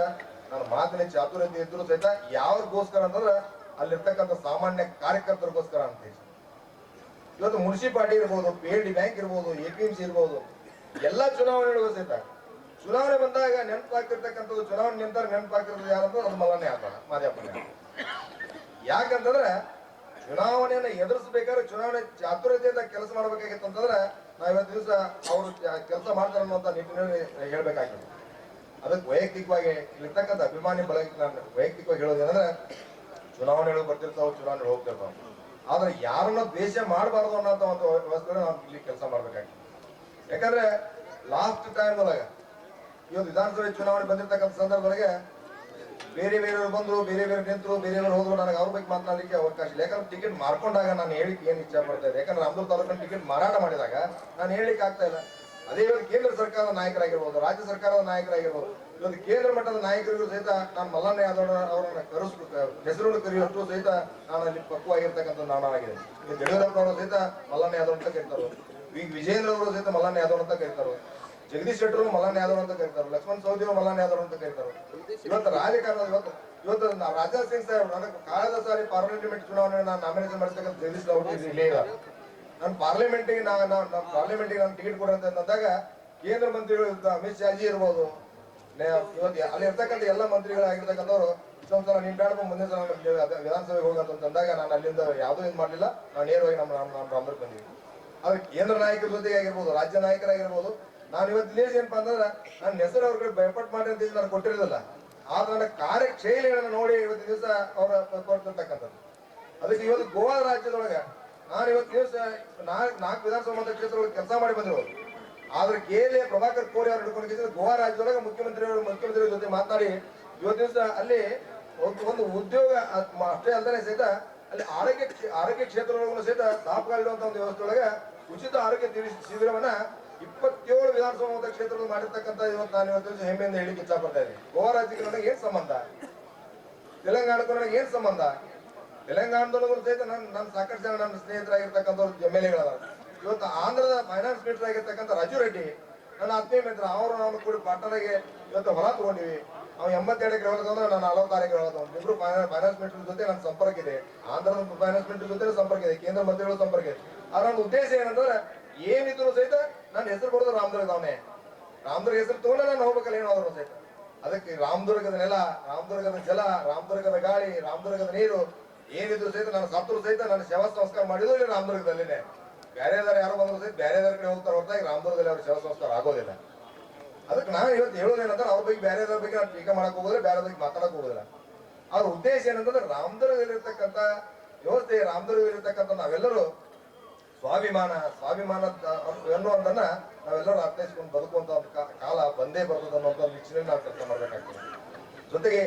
Speaker 2: ನಾನು ಮಾತಿನ ಚಾತುರ್ಯತೆ ಇದ್ರು ಸಹಿತ ಯಾವ್ದಗೋಸ್ಕರ ಅಂತಂದ್ರೆ ಅಲ್ಲಿರ್ತಕ್ಕಂಥ ಸಾಮಾನ್ಯ ಕಾರ್ಯಕರ್ತರಿಗೋಸ್ಕರ ಅಂತ. ಇವತ್ತು ಮುನ್ಸಿಪಾಲಿಟಿ ಇರ್ಬೋದು, PLD ಬ್ಯಾಂಕ್ ಇರ್ಬೋದು, APMC ಇರ್ಬೋದು, ಎಲ್ಲಾ ಚುನಾವಣೆಗಳಿಗೂ ಸಹಿತ ಚುನಾವಣೆ ಬಂದಾಗ ನೆನಪಾಗ್ತಿರ್ತಕ್ಕಂಥದ್ದು, ಚುನಾವಣೆ ನಿಂತಾರ ನೆನಪಾಗ್ತಿರೋದು ಯಾರಂದ್ರೆ ಅದು ಮಲ್ಲನ್ನೇ ಆಗ್ತಾರ, ಮಾದೇವಪ್ಪನೇ. ಯಾಕಂತಂದ್ರೆ ಚುನಾವಣೆಯನ್ನ ಎದುರಿಸಬೇಕಾದ್ರೆ ಚುನಾವಣೆ ಚಾತುರ್ಯತೆಯಿಂದ ಕೆಲಸ ಮಾಡ್ಬೇಕಾಗಿತ್ತು ಅಂತಂದ್ರೆ ನಾವ್ ಇವತ್ತು ದಿವಸ ಅವರು ಕೆಲಸ ಮಾಡ್ತಾರೆ ಅನ್ನುವಂತ ನಿಟ್ಟಿನಲ್ಲಿ ಹೇಳ್ಬೇಕಾಗ್ತದೆ. ಅದಕ್ಕೆ ವೈಯಕ್ತಿಕವಾಗಿ ಇರ್ತಕ್ಕಂಥ ಅಭಿಮಾನಿ ಬಳಗಕ್ಕೆ ನಾನು ವೈಯಕ್ತಿಕವಾಗಿ ಹೇಳೋದೇನಂದ್ರೆ, ಚುನಾವಣೆಗಳು ಬರ್ತಿರ್ತಾವ, ಚುನಾವಣೆಗಳು ಹೋಗ್ತಿರ್ತಾವ, ಆದ್ರೆ ಯಾರನ್ನ ದ್ವೇಷ ಮಾಡಬಾರ್ದು ಅನ್ನೋಂಥ ಒಂದು ವ್ಯವಸ್ಥೆ ನಾವು ಇಲ್ಲಿ ಕೆಲಸ ಮಾಡ್ಬೇಕಾಗ್ತದೆ. ಯಾಕಂದ್ರೆ ಲಾಸ್ಟ್ ಟೈಮ್ ಒಳಗೆ ಇವತ್ತು ವಿಧಾನಸಭೆ ಚುನಾವಣೆ ಬಂದಿರ್ತಕ್ಕಂಥ ಸಂದರ್ಭದೊಳಗೆ ಬೇರೆ ಬೇರೆಯವರು ಬಂದ್ರು, ಬೇರೆ ಬೇರೆ ನಿಂತರು, ಬೇರೆಯವರು ಹೋದ್ರು, ನನಗೆ ಅವ್ರ ಬಗ್ಗೆ ಮಾತನಾಡಲಿಕ್ಕೆ ಅವಕಾಶ ಇಲ್ಲ. ಯಾಕಂದ್ರೆ ಟಿಕೆಟ್ ಮಾರ್ಕೊಂಡಾಗ ನಾನು ಹೇಳಿಕ್ಕೆ ಏನು ಇಚ್ಛೆ ಪಡ್ತಾ ಇದ್ದೆ. ಯಾಕಂದ್ರೆ ರಾಮದುರ್ಗ ತಾಲೂಕಿನ ಟಿಕೆಟ್ ಮಾರಾಟ ಮಾಡಿದಾಗ ನಾನು ಹೇಳಿಕ್ಕೆ ಆಗ್ತಾ ಇಲ್ಲ. ಅದೇ ಇವತ್ತು ಕೇಂದ್ರ ಸರ್ಕಾರದ ನಾಯಕರಾಗಿರ್ಬೋದು, ರಾಜ್ಯ ಸರ್ಕಾರದ ನಾಯಕರಾಗಿರ್ಬೋದು, ಇವತ್ತು ಕೇಂದ್ರ ಮಟ್ಟದ ನಾಯಕರಿಗೂ ಸಹಿತ ನಾನು ಮಲ್ಲಣ್ಣ ಯಾದವ್ ಅವರನ್ನ ಹೆಸರನ್ನು ಕರೆಯುವಷ್ಟು ಸಹಿತ ನಾನು ಅಲ್ಲಿ ಪಕ್ವವಾಗಿರ್ತಕ್ಕಂಥ ನಾನಾಗಿದೆ. ಈಗ ಯಡಿಯೂರಪ್ಪ ಅವರು ಸಹಿತ ಮಲ್ಲಣ್ಣ ಯಾದವ್ ಅಂತ ಕರೀತಾರೆ, ಈಗ ವಿಜೇಂದ್ರ ಅವರು ಸಹಿತ ಮಲ್ಲಣ್ಣ ಯಾದವ್ ಅಂತ ಕರೀತಾರೆ, ಜಗದೀಶ್ ಶೆಟ್ಟರು ಮಲ್ಲಣ್ಣ ಯಾದವ್ ಅಂತ ಕರೀತಾರೆ, ಲಕ್ಷ್ಮಣ್ ಸವದಿ ಅವರು ಮಲ್ಲಣ್ಣ ಯಾದವ್ ಅಂತ ಕರೀತಾರೆ. ಇವತ್ತು ರಾಜಕಾರಣ ಇವತ್ತು ರಾಜನಾಥ್ ಸಿಂಗ್ ಸಾಹೇಬ್ ನನಗೆ ಕಳೆದ ಸಾರಿ ಪಾರ್ಲಿಮೆಂಟ್ ಚುನಾವಣೆ ನಾನು ನಾಮಿನೇಷನ್ ಮಾಡಿರ್ತಕ್ಕಂಥ ಜಗದೀಶ್ ಅವರು ಇಲ್ಲೇ ಇಲ್ಲ. ನಾನು ಪಾರ್ಲಿಮೆಂಟಿಗೆ ನಾನು ಟಿಕೆಟ್ ಕೊಡಂತ ಅಂದಾಗ ಕೇಂದ್ರ ಮಂತ್ರಿಗಳು ಅಮಿತ್ ಶಾಜಿ ಇರ್ಬೋದು, ಇವತ್ತು ಅಲ್ಲಿ ಇರ್ತಕ್ಕಂಥ ಎಲ್ಲ ಮಂತ್ರಿಗಳಾಗಿರ್ತಕ್ಕಂಥವ್ರು ಸಲ ನೀನ್ ಬೇಡಪ್ಪ ಮುಂದೆ ಸಲ ವಿಧಾನಸಭೆಗೆ ಹೋಗಂತಂದಾಗ ನಾನು ಅಲ್ಲಿಂದ ಯಾವುದೂ ಇದು ಮಾಡಲಿಲ್ಲ. ನಾವು ನೇರವಾಗಿ ನಮ್ಮ ರಾಮದುರ್ಗ ಬಂದಿವಿ. ಆದ್ರೆ ಕೇಂದ್ರ ನಾಯಕರ ಜೊತೆಗೆ ಆಗಿರ್ಬೋದು, ರಾಜ್ಯ ನಾಯಕರಾಗಿರ್ಬೋದು, ನಾನು ಇವತ್ತು ಇಲ್ಲಿ ಏನಪ್ಪಾ ಅಂತಂದ್ರೆ ನನ್ನ ಹೆಸರು ಅವ್ರ ಕಡೆ ಭಯಪಟ್ಟು ಮಾಡಿ ಅಂತ ನಾನು ಕೊಟ್ಟಿರಲಿಲ್ಲ. ಆದ್ರೆ ನನ್ನ ಕಾರ್ಯಶೈಲಿಗಳನ್ನು ನೋಡಿ ಇವತ್ತು ದಿವಸ ಅವರ ಕೊಡ್ತಿರ್ತಕ್ಕಂಥದ್ದು. ಅದಕ್ಕೆ ಇವತ್ತು ಗೋವಾ ರಾಜ್ಯದೊಳಗೆ ನಾನು ಇವತ್ತು ದಿವಸ 4 ವಿಧಾನಸಭಾ ಮತಕ್ಷೇತ್ರಗಳಿಗೆ ಕೆಲಸ ಮಾಡಿ ಬಂದಿರೋದು. ಆದ್ರೆ KLA ಪ್ರಭಾಕರ್ ಕೋರಿ ಅವರು ಹಿಡ್ಕೊಂಡು ಗೋವಾ ರಾಜ್ಯದೊಳಗೆ ಮುಖ್ಯಮಂತ್ರಿಗಳ ಜೊತೆ ಮಾತನಾಡಿ ಇವತ್ತು ದಿವಸ ಅಲ್ಲಿ ಒಂದು ಉದ್ಯೋಗ ಅಷ್ಟೇ ಅಲ್ಲದೆ ಸಹಿತ ಅಲ್ಲಿ ಆರೋಗ್ಯ ಕ್ಷೇತ್ರದೊಳಗೂ ಸಹಿತ ದಾಪಗಾಲಿಡುವಂತ ಒಂದು ವ್ಯವಸ್ಥೆ ಒಳಗೆ ಉಚಿತ ಆರೋಗ್ಯ ಶಿಬಿರವನ್ನ 27 ವಿಧಾನಸಭಾ ಮತಕ್ಷೇತ್ರಗಳು ಮಾಡಿರ್ತಕ್ಕಂಥ ಇವತ್ತು ನಾನು ಇವತ್ತು ಹೆಮ್ಮೆಯಿಂದ ಹೇಳಿಕ್ಕೆ ಇಚ್ಛೆ ಪಡ್ತಾ ಇದ್ದೀನಿ. ಗೋವಾ ರಾಜ್ಯಕ್ಕೆ ನನಗೆ ಏನ್ ಸಂಬಂಧ, ತೆಲಂಗಾಣಕ್ಕೂ ನನಗೆ ಏನ್ ಸಂಬಂಧ? ತೆಲಂಗಾಣದೊಳಗೂ ಸಹಿತ ನನ್ನ ಸಾಕಷ್ಟು ಜನ ನನ್ನ ಸ್ನೇಹಿತರಾಗಿರ್ತಕ್ಕಂಥವ್ರು MLA ಇವತ್ತು ಆಂಧ್ರದ ಫೈನಾನ್ಸ್ ಮಿನಿಸ್ಟರ್ ಆಗಿರ್ತಕ್ಕಂಥ ರಾಜು ರೆಡ್ಡಿ ನನ್ನ ಆತ್ಮೀಯ ಮಿತ್ರ, ಅವರು ನಾವು ಕೂಡ ಪಾರ್ಟ್ನರ್ಗೆ ಇವತ್ತು ಹೊಲ ತಗೊಂಡಿವಿ. ಅವ್ನು 82 ಎಕರೆ ಹೊಲ ತಗೊಂಡ್ರೆ ನಾನು 46 ಎಕರೆ ಹೊಲ ತಗೊಂಡು ಇಬ್ರು ಫೈನಾನ್ಸ್ ಮಿನಿಸ್ಟರ್ ಜೊತೆ ನನ್ನ ಸಂಪರ್ಕ ಇದೆ, ಆಂಧ್ರದ ಫೈನಾನ್ಸ್ ಮಿನಿಸ್ಟರ್ ಜೊತೆ ಸಂಪರ್ಕ ಇದೆ, ಕೇಂದ್ರ ಮಂತ್ರಿಗಳ ಸಂಪರ್ಕ ಇದೆ. ಆದ್ರೆ ನನ್ನ ಉದ್ದೇಶ ಏನಂತಂದ್ರೆ ಏನಿದ್ರು ಸಹಿತ ನನ್ನ ಹೆಸರು ಬರೋದು ರಾಮದುರ್ಗ ಅವನೇ, ರಾಮದುರ್ಗ ಹೆಸರು ತಗೊಂಡೆ ನಾನು ಹೋಗ್ಬೇಕಲ್ಲ ಏನಾದ್ರು ಸಹಿತ. ಅದಕ್ಕೆ ರಾಮದುರ್ಗದ ನೆಲ, ರಾಮದುರ್ಗದ ಜಲ, ರಾಮದುರ್ಗದ ಗಾಳಿ, ರಾಮದುರ್ಗದ ನೀರು ಏನಿದ್ರು ಸಹಿತ ನಾನು ಸತ್ರು ಸಹಿತ ನನ್ನ ಶವ ಸಂಸ್ಕಾರ ಮಾಡಿದ್ರು ಇಲ್ಲಿ ರಾಮದುರ್ಗದಲ್ಲಿನೇ. ಬೇರೆದಾರ ಯಾರು ಬಂದ್ರು ಸಹಿತ ಬೇರೆದಾರ ಕಡೆ ಹೋಗ್ತಾರೆ ಹೊರತಾಗಿ ರಾಮದುರ್ಗದಲ್ಲಿ ಅವ್ರ ಶವ ಸಂಸ್ಕಾರ ಆಗೋದಿಲ್ಲ. ಅದಕ್ಕೆ ನಾನು ಇವತ್ತು ಹೇಳೋದೇನಂದ್ರೆ ಅವ್ರ ಬಗ್ಗೆ ಬೇರೆದ್ರ ಬಗ್ಗೆ ನಾನು ಟೀಕೆ ಮಾಡಕ್ ಹೋಗೋದಿಲ್ಲ, ಬೇರೆ ಬಗ್ಗೆ ಮಾತಾಡಕ್ ಹೋಗೋದಿಲ್ಲ. ಅವ್ರ ಉದ್ದೇಶ ಏನಂತಂದ್ರೆ ರಾಮದುರ್ಗದಲ್ಲಿರ್ತಕ್ಕಂಥ ವ್ಯವಸ್ಥೆ, ರಾಮದುರ್ಗದಲ್ಲಿರ್ತಕ್ಕಂಥ ನಾವೆಲ್ಲರೂ ಸ್ವಾಭಿಮಾನ ಅನ್ನುವಂಥನ್ನ ನಾವೆಲ್ಲರೂ ಅರ್ಥೈಸ್ಕೊಂಡು ಬದುಕುವಂತ ಒಂದು ಕಾಲ ಬಂದೇ ಬರ್ತದೆ ಅನ್ನೋಂಥ ನಿರೀಕ್ಷೆ ನಾವು ಕೆಲಸ ಮಾಡ್ಬೇಕಾಗ್ತದೆ. ಜೊತೆಗೆ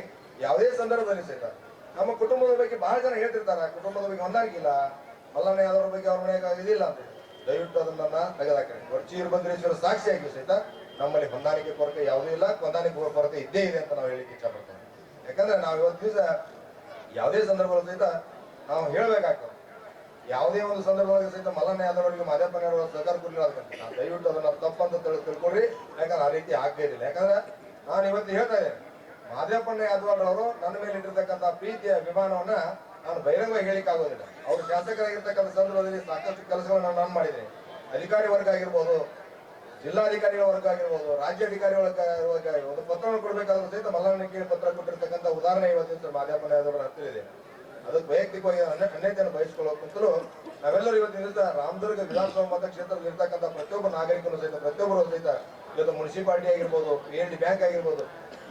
Speaker 2: ಯಾವುದೇ ಸಂದರ್ಭದಲ್ಲಿ ಸಹಿತ ನಮ್ಮ ಕುಟುಂಬದ ಬಗ್ಗೆ ಬಹಳ ಜನ ಹೇಳ್ತಿರ್ತಾರ, ಕುಟುಂಬದ ಬಗ್ಗೆ ಹೊಂದಾಣಿಕೆ ಇಲ್ಲ, ಮಲ್ಲಣ್ಣ ಯಾವ್ದವ್ರ ಬಗ್ಗೆ ಅವ್ರ ಮನೆಯಾಗ ಇದಿಲ್ಲ ಅಂತ. ದಯವಿಟ್ಟು ಅದನ್ನ ತೆಗೆದಾಕಿ. ವೀರ ಭದ್ರೇಶ್ವರ ಸಾಕ್ಷಿಯಾಗಿ ಸಹಿತ ನಮ್ಮಲ್ಲಿ ಹೊಂದಾಣಿಕೆ ಕೊರತೆ ಯಾವುದೂ ಇಲ್ಲ, ಹೊಂದಾಣಿಕೆ ಕೊರತೆ ಇದ್ದೇ ಇದೆ ಅಂತ ನಾವು ಹೇಳಿಕ್ಕೆ ಇಚ್ಛೆ ಪಡ್ತೇವೆ. ಯಾಕಂದ್ರೆ ನಾವು ಇವತ್ತು ದಿವಸ ಯಾವುದೇ ಸಂದರ್ಭದಲ್ಲಿ ಸಹಿತ ನಾವು ಹೇಳ್ಬೇಕಾಗ್ತದೆ. ಯಾವುದೇ ಒಂದು ಸಂದರ್ಭದಲ್ಲಿ ಸಹಿತ ಮಲ್ಲಣ್ಣ ಯಾದವರಿಗೆ ಮಾದೇಪಣ್ಣ ಸಹಕಾರ ಕೊಡಲಿಲ್ಲ ಅದಕ್ಕೆ ನಾವು ದಯವಿಟ್ಟು ಅದನ್ನ ತಪ್ಪಂತ ತಿಳ್ಕೊಳ್ರಿ. ಯಾಕಂದ್ರೆ ಆ ರೀತಿ ಆಗೇ ಇಲ್ಲ. ಯಾಕಂದ್ರೆ ನಾನು ಇವತ್ತು ಹೇಳ್ತಾ ಇದ್ದೇನೆ, ಮಾದೇಪಣ್ಣ ಯಾದವಾಡ್ರವರು ನನ್ನ ಮೇಲೆ ಇಟ್ಟಿರ್ತಕ್ಕಂಥ ಪ್ರೀತಿಯ ಅಭಿಮಾನವನ್ನ ನಾನು ಬಹಿರಂಗವಾಗಿ ಹೇಳಿಕ್ ಆಗೋದಿಲ್ಲ. ಅವರು ಶಾಸಕರಾಗಿರ್ತಕ್ಕಂಥ ಸಂದರ್ಭದಲ್ಲಿ ಸಾಕಷ್ಟು ಕೆಲಸಗಳನ್ನ ನಾನು ಮಾಡಿದ್ದೇನೆ. ಅಧಿಕಾರಿ ವರ್ಗ ಆಗಿರ್ಬೋದು, ಜಿಲ್ಲಾಧಿಕಾರಿಗಳ ವರ್ಗ ಆಗಿರ್ಬೋದು, ರಾಜ್ಯ ಅಧಿಕಾರಿಗಳ ಒಂದು ಪತ್ರವನ್ನು ಕೊಡಬೇಕಾದ್ರೂ ಸಹಿತ ಮಲ್ಲಣ್ಣಕ್ಕೆ ಪತ್ರ ಕೊಟ್ಟಿರ್ತಕ್ಕಂಥ ಉದಾಹರಣೆ ಇವತ್ತಿನ ಮಾದೇಪಣ್ಣ ಯಾದವರ ಹತ್ತಿರ ಇದೆ. ಅದಕ್ಕೆ ವೈಯಕ್ತಿಕವಾಗಿ ಅನ್ಯತೆಯನ್ನು ಬಯಸ್ಕೊಳ್ಳೋಕ್ಕಂತಲೂ ನಾವೆಲ್ಲರೂ ಇವತ್ತಿನ ದಿವಸ ರಾಮದುರ್ಗ ವಿಧಾನಸಭಾ ಮತಕ್ಷೇತ್ರದಲ್ಲಿ ಇರ್ತಕ್ಕಂಥ ಪ್ರತಿಯೊಬ್ಬ ನಾಗರಿಕನು ಸಹಿತ, ಪ್ರತಿಯೊಬ್ಬರು ಸಹಿತ ಇವತ್ತು ಮುನ್ಸಿಪಾಲಿಟಿ ಆಗಿರ್ಬೋದು, PND ಬ್ಯಾಂಕ್ ಆಗಿರ್ಬೋದು,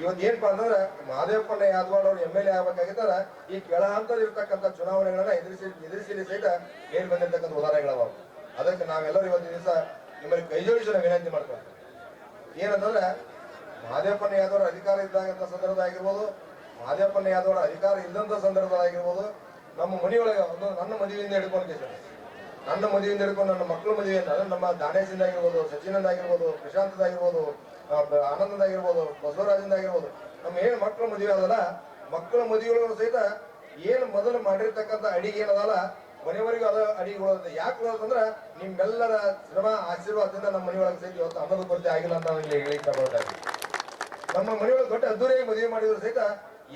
Speaker 2: ಇವತ್ತು ಏನಪ್ಪಾ ಅಂತಂದ್ರೆ ಮಾದೇವಪ್ಪಣ್ಣ ಯಾದವಾಡ್ ಅವರು MLA ಆಗ್ಬೇಕಾಗಿತ್ತಾರ ಈ ಕೆಳ ಹಂತದಲ್ಲಿ ಇರ್ತಕ್ಕಂಥ ಚುನಾವಣೆಗಳನ್ನ ಎದುರಿಸಿ ಸಹಿತ ಏನ್ ಬಂದಿರ್ತಕ್ಕಂಥ ಉದಾಹರಣೆಗಳವ. ಅದಕ್ಕೆ ನಾವೆಲ್ಲರೂ ಇವತ್ತಿನ ದಿವಸ ನಿಮ್ಮಲ್ಲಿ ಕೈ ಜೋಡಿಸಲು ವಿನಂತಿ ಮಾಡ್ಕೊಳ್ತೀವಿ. ಏನಂತಂದ್ರೆ ಮಾದೇವಪ್ಪಣ್ಣ ಯಾದವಾಡ್ ಅಧಿಕಾರ ಇದ್ದಂತ ಸಂದರ್ಭದಾಗಿರ್ಬೋದು, ಮಾದೇವಪ್ಪಣ್ಣ ಯಾದವಾಡ್ ಅಧಿಕಾರ ಇಲ್ಲದಂತ ಸಂದರ್ಭದಾಗಿರ್ಬೋದು, ನಮ್ಮ ಮನೆಯೊಳಗೆ ಒಂದು ನನ್ನ ಮದುವೆಯಿಂದ ಹಿಡ್ಕೊಂಡು ನನ್ನ ಮಕ್ಕಳ ಮದುವೆಯಿಂದ ನಮ್ಮ ದಾನೇಶಿಂದ ಆಗಿರ್ಬೋದು, ಸಚಿನಿಂದ ಆಗಿರ್ಬೋದು, ಪ್ರಶಾಂತದ ಆಗಿರ್ಬೋದು, ಆನಂದದ ಆಗಿರ್ಬೋದು, ಬಸವರಾಜಿಂದ ಆಗಿರ್ಬೋದು, ನಮ್ಮ ಏನ್ ಮಕ್ಕಳ ಮದುವೆ ಅದಲ್ಲ, ಮಕ್ಕಳ ಮದುವೆಗಳು ಸಹಿತ ಏನ್ ಮೊದಲು ಮಾಡಿರ್ತಕ್ಕಂಥ ಅಡಿಗೆ ಏನದಲ್ಲ ಮನೆಯವರೆಗೂ ಅದ ಅಡಿಗೆ ಯಾಕೆ ಉಳೋದಂದ್ರ ನಿಮ್ಮೆಲ್ಲರ ಶ್ರಮ ಆಶೀರ್ವಾದದಿಂದ ನಮ್ಮ ಮನೆಯೊಳಗೆ ಸಹಿತ ಇವತ್ತು ಅನ್ನದ ಕೊರತೆ ಆಗಿಲ್ಲ ಅಂತ ಇಲ್ಲಿ ಹೇಳಿಕ್ಕೆ ಬರ್ತಾರೆ. ನಮ್ಮ ಮನೆಯೊಳಗೆ ದೊಡ್ಡ ಅದ್ದೂರಿಯಾಗಿ ಮದುವೆ ಮಾಡಿದ್ರು ಸಹಿತ